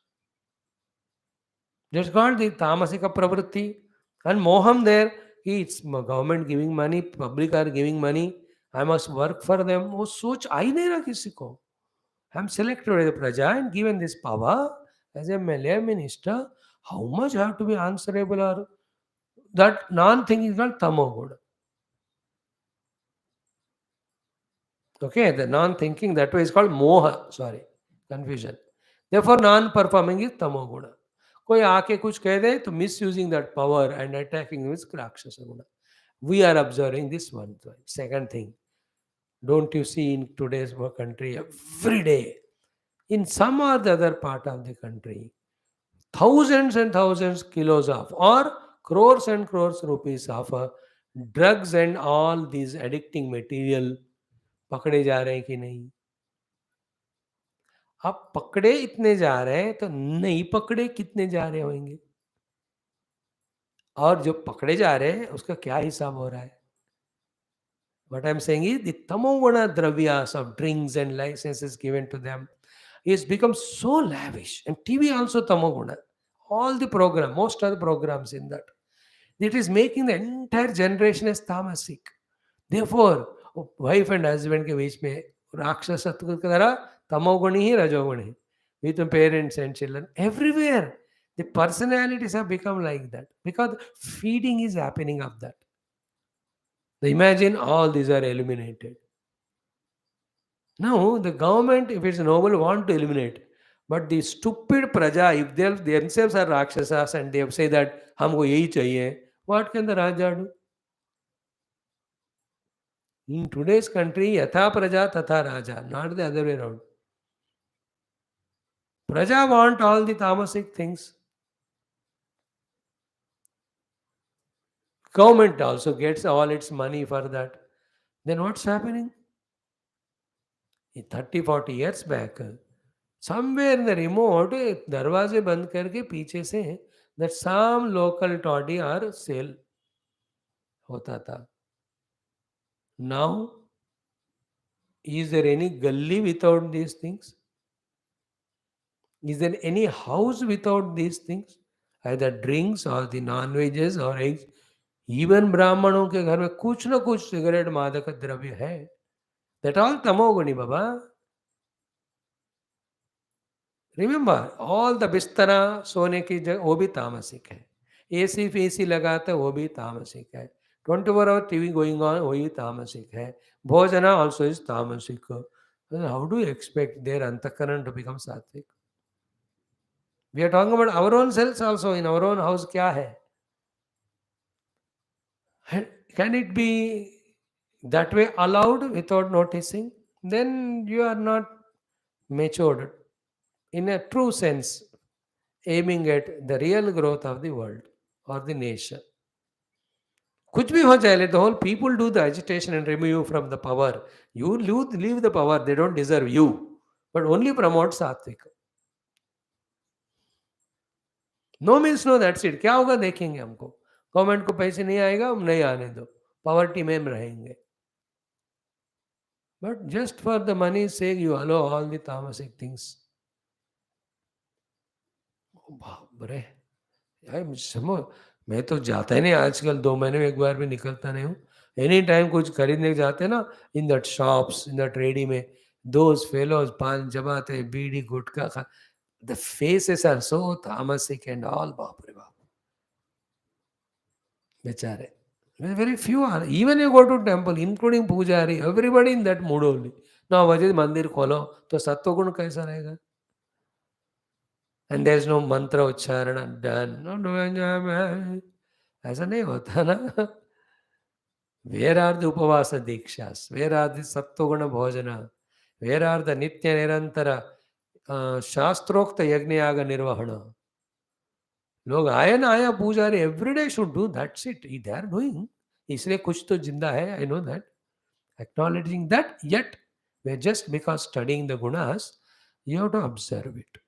That's called the tamasika pravritti. And moham there, it's government giving money, public are giving money. I must work for them. वो सोच आई नहीं रहा किसी को. I'm selected by the praja and given this power as a Malay minister. How much I have to be answerable or that non-thinking is called tamoguna. Okay, the non-thinking that way is called moha. Sorry, confusion. Therefore, non-performing is tamoguna. कोई आके कुछ कह दे तो misusing that power and attacking with rakshasa guna. We are observing this one. Second thing, don't you see in today's country every day, in some or the other part of the country, thousands and thousands kilos of or crores and crores rupees of drugs and all these addicting material पकड़े जा रहे हैं कि नहीं. अब पकड़े इतने जा रहे हैं तो नहीं पकड़े कितने जा रहे होंगे और जो पकड़े जा रहे हैं उसका क्या हिसाब हो रहा है. What I'm saying is the tamoguna dravyas of drinks and licenses given to them is become so lavish. And TV also tamoguna. All the program, most of the programs in that. It is making the entire generation as tamasic. Therefore, wife and husband के बीच में राक्षसत्व की तरह तमोगुणी ही रजोगुणी ही. With the parents and children everywhere, the personalities have become like that because feeding is happening of that. Imagine all these are eliminated. Now the government, if it's noble, want to eliminate. But the stupid praja, if they themselves are rakshasas and they say that हमको यही चाहिए, what can the Raja do? In today's country, yatha praja tatha raja, not the other way around. Praja want all the tamasic things. Government also gets all its money for that. Then what's happening? 30, 40 years back, somewhere in the remote, दरवाजे बंद करके पीछे से that some local toddy or sale होता था. Now Is there any gully without these things? Is there any house without these things? Either drinks or the non-veges or eggs. Even ब्राह्मणों के घर में कुछ ना कुछ सिगरेट मादक द्रव्य है. That all tamoguni baba. Remember all the बिस्तरा सोने की जगह वो भी तामसिक है. एसी फेसी लगाते वो भी तामसिक है. 24 आवर टीवी गोइंग ऑन वो भी तामसिक है. भोजना ऑल्सो इज तामसिक. How do you expect their अंतःकरण टू बिकम सात्विक? We are talking about our own cells also. In our own house क्या है? Can it be that way allowed without noticing? Then you are not matured in a true sense, aiming at the real growth of the world or the nation. कुछ भी हो जाए, let the whole people do the agitation and remove you from the power. You leave the power, they don't deserve you, but only promote सात्विक. No means no, that's it. क्या होगा देखेंगे हमको. Government को पैसे नहीं आएगा, हम नहीं आने दो, पॉवर्टी में हम रहेंगे. But just for the money से यू अलो ऑल द तामसिक थिंग्स. बाप रे यार, मैं तो जाता ही नहीं आजकल. 2 महीने में एक बार भी निकलता नहीं हूँ. एनी टाइम कुछ खरीदने जाते हैं ना, in that shops, in that ready में, दोज फेलोज पान जमाते, बीड़ी गुटखा खा. द फेसेस आर सो तामसिक एंड ऑल. बाप रे बाप, बेचारे. Very few are. Even you go to temple, including pujari, everybody in that mood only. Now, वजह मंदिर खोलो तो सत्व गुण कैसा रहेगा? And there is no mantra उच्चारण done. No, no, ऐसा नहीं होता ना. Where are the upavasa dikshas? Where are the sattva guna bhojana? Where are the nitya nirantara शास्त्रोक्त यज्ञ याग निर्वहण? लोग आए ना आया पूजारी, everyday should do. That's it. They are doing. इसलिए कुछ तो जिंदा है. I know that. Acknowledging that, yet we're just because studying the gunas, you have to observe it.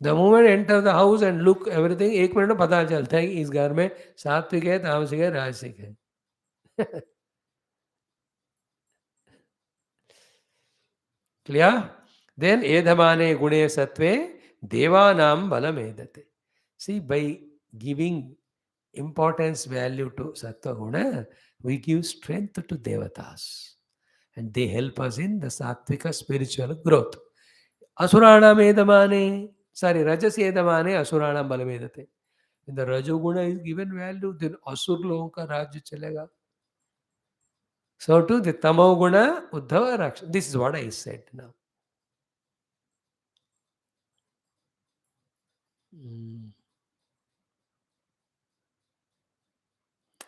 The moment enter the house and look everything, 1 minute में पता चलता है कि इस घर में सात्विक है, तामसिक है, राजसिक है. Clear? Then edhamane gune sattve devanam balamedate. See, by giving importance, value to sattva guna, we give strength to devatas. And they help us in the sattvika spiritual growth. Asurana medamane, sorry, rajasi edamane asurana balamedate. When the rajoguna is given value, then asur logon ka rajya chalega. So too the tamoguna uddhava raksha. This is what I said now.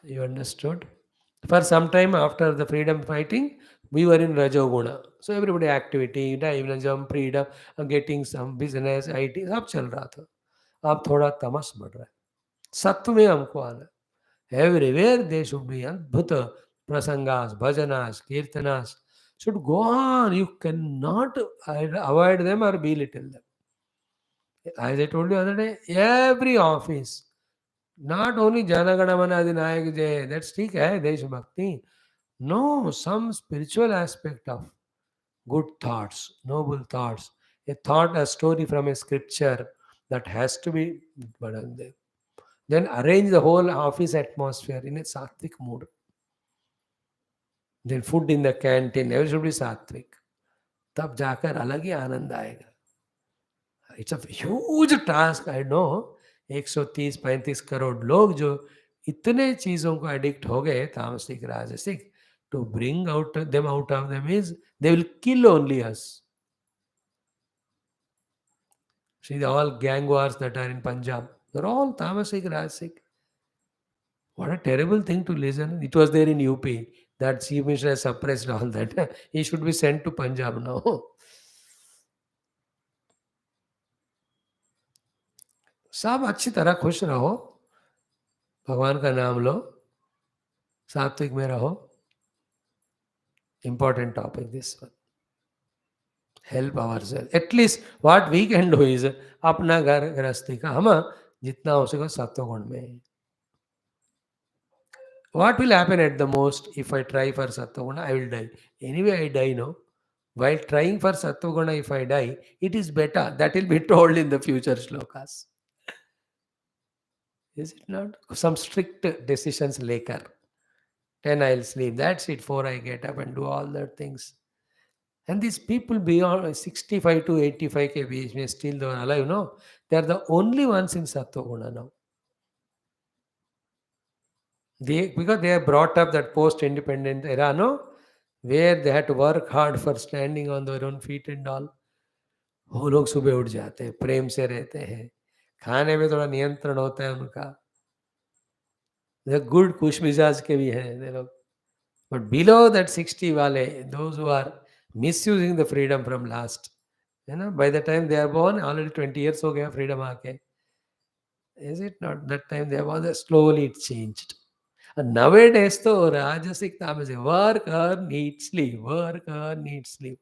You understood? For some time after the freedom fighting, we were in Rajoguna. So everybody activity, dynamism, freedom, getting some business, IT, सब चल रहा था. अब थोड़ा तमस बढ़ रहा है. सत्व में हमको आना. Everywhere they should be adbhuta prasangas, bhajanas, kirtanas. Should go on. You cannot avoid them or belittle them. As I told you the other day, every office, not only Jana Gana Mana Adinayak Jai, that's ठीक है, Desh Bhakti. No, some spiritual aspect of good thoughts, noble thoughts, a thought, a story from a scripture that has to be there. Then arrange the whole office atmosphere in a sattvic mood. Then food in the canteen, everything should be sattvic. तब जाकर अलग ही आनंद आएगा. It's a huge task, I know. 130-35 crore लोग जो इतने चीजों को addict हो गए, तामसिक राजसिक, to bring them out of them is they will kill only us. See, all gang wars that are in Punjab, they're all tamasic rajasic. What a terrible thing to listen. It was there in UP. That chief minister has suppressed all that. He should be sent to Punjab now. सब अच्छी तरह खुश रहो, भगवान का नाम लो, सात्विक में रहो. Important topic this one. Help ourselves. At least what we can do is अपना घर गृहस्थी का हम जितना हो सके सत्व गुण में. What will happen at the most if I try for Sattva-guna? I will die. Anyway, I die no. While trying for Sattva-guna, if I die, it is better. That will be told in the future shlokas. Is it not? Some strict decisions later. 10 I'll sleep. That's it. 4 I get up and do all the things. And these people beyond 65 to 85 kb may still they are alive, no? They are the only ones in Sattva-guna now. Because they are brought up that post-independent era, no? Where they had to work hard for standing on their own feet and all. वो लोग सुबह उठ जाते हैं, प्रेम से रहते हैं, खाने में थोड़ा नियंत्रण होता है उनका, गुड खुश मिजाज के भी हैं they लोग. But below that 60 wale, those who are misusing the freedom from last, by the time they are born, already 20 years हो गया freedom आके. Is it not? That time they was slowly it changed. And nowadays तो राजसिक तामस है, work, earn, eat, sleep, work, earn, eat, sleep.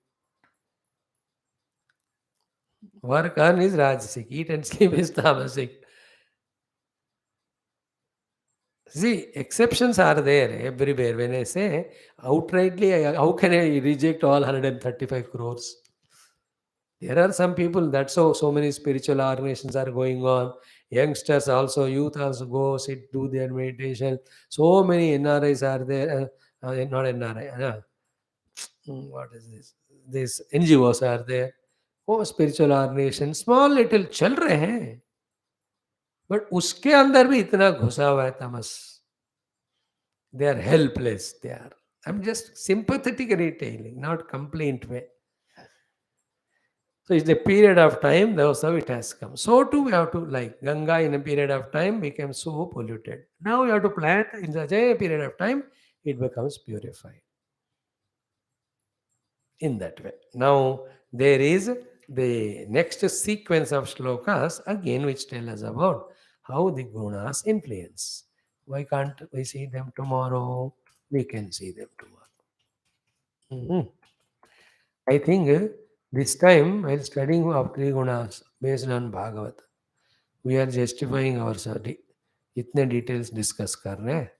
Work, earn is rajasic, eat and sleep is tamasic. See, exceptions are there everywhere. When I say outrightly, how can I reject all 135 crores? There are some people, that's how so many spiritual organizations are going on. Youngsters also, youth also go sit, do their meditation. So many NRIs are there. Not NRI. What is this? These NGOs are there. Oh, spiritual organization. Small little चल रहे हैं. But उसके अंदर भी इतना घुसा हुआ है तमस. They are helpless. They are. I'm just sympathetically telling, not complaint way. So it's a period of time, so it has come. So too we have to, like Ganga in a period of time became so polluted. Now we have to plant in such a period of time, it becomes purified. In that way. Now there is the next sequence of shlokas again which tell us about how the gunas influence. Why can't we see them tomorrow? We can see them tomorrow. Mhm. I think this time while studying of three gunas based on Bhagavat, we are justifying our study. इतने details discuss कर रहे हैं.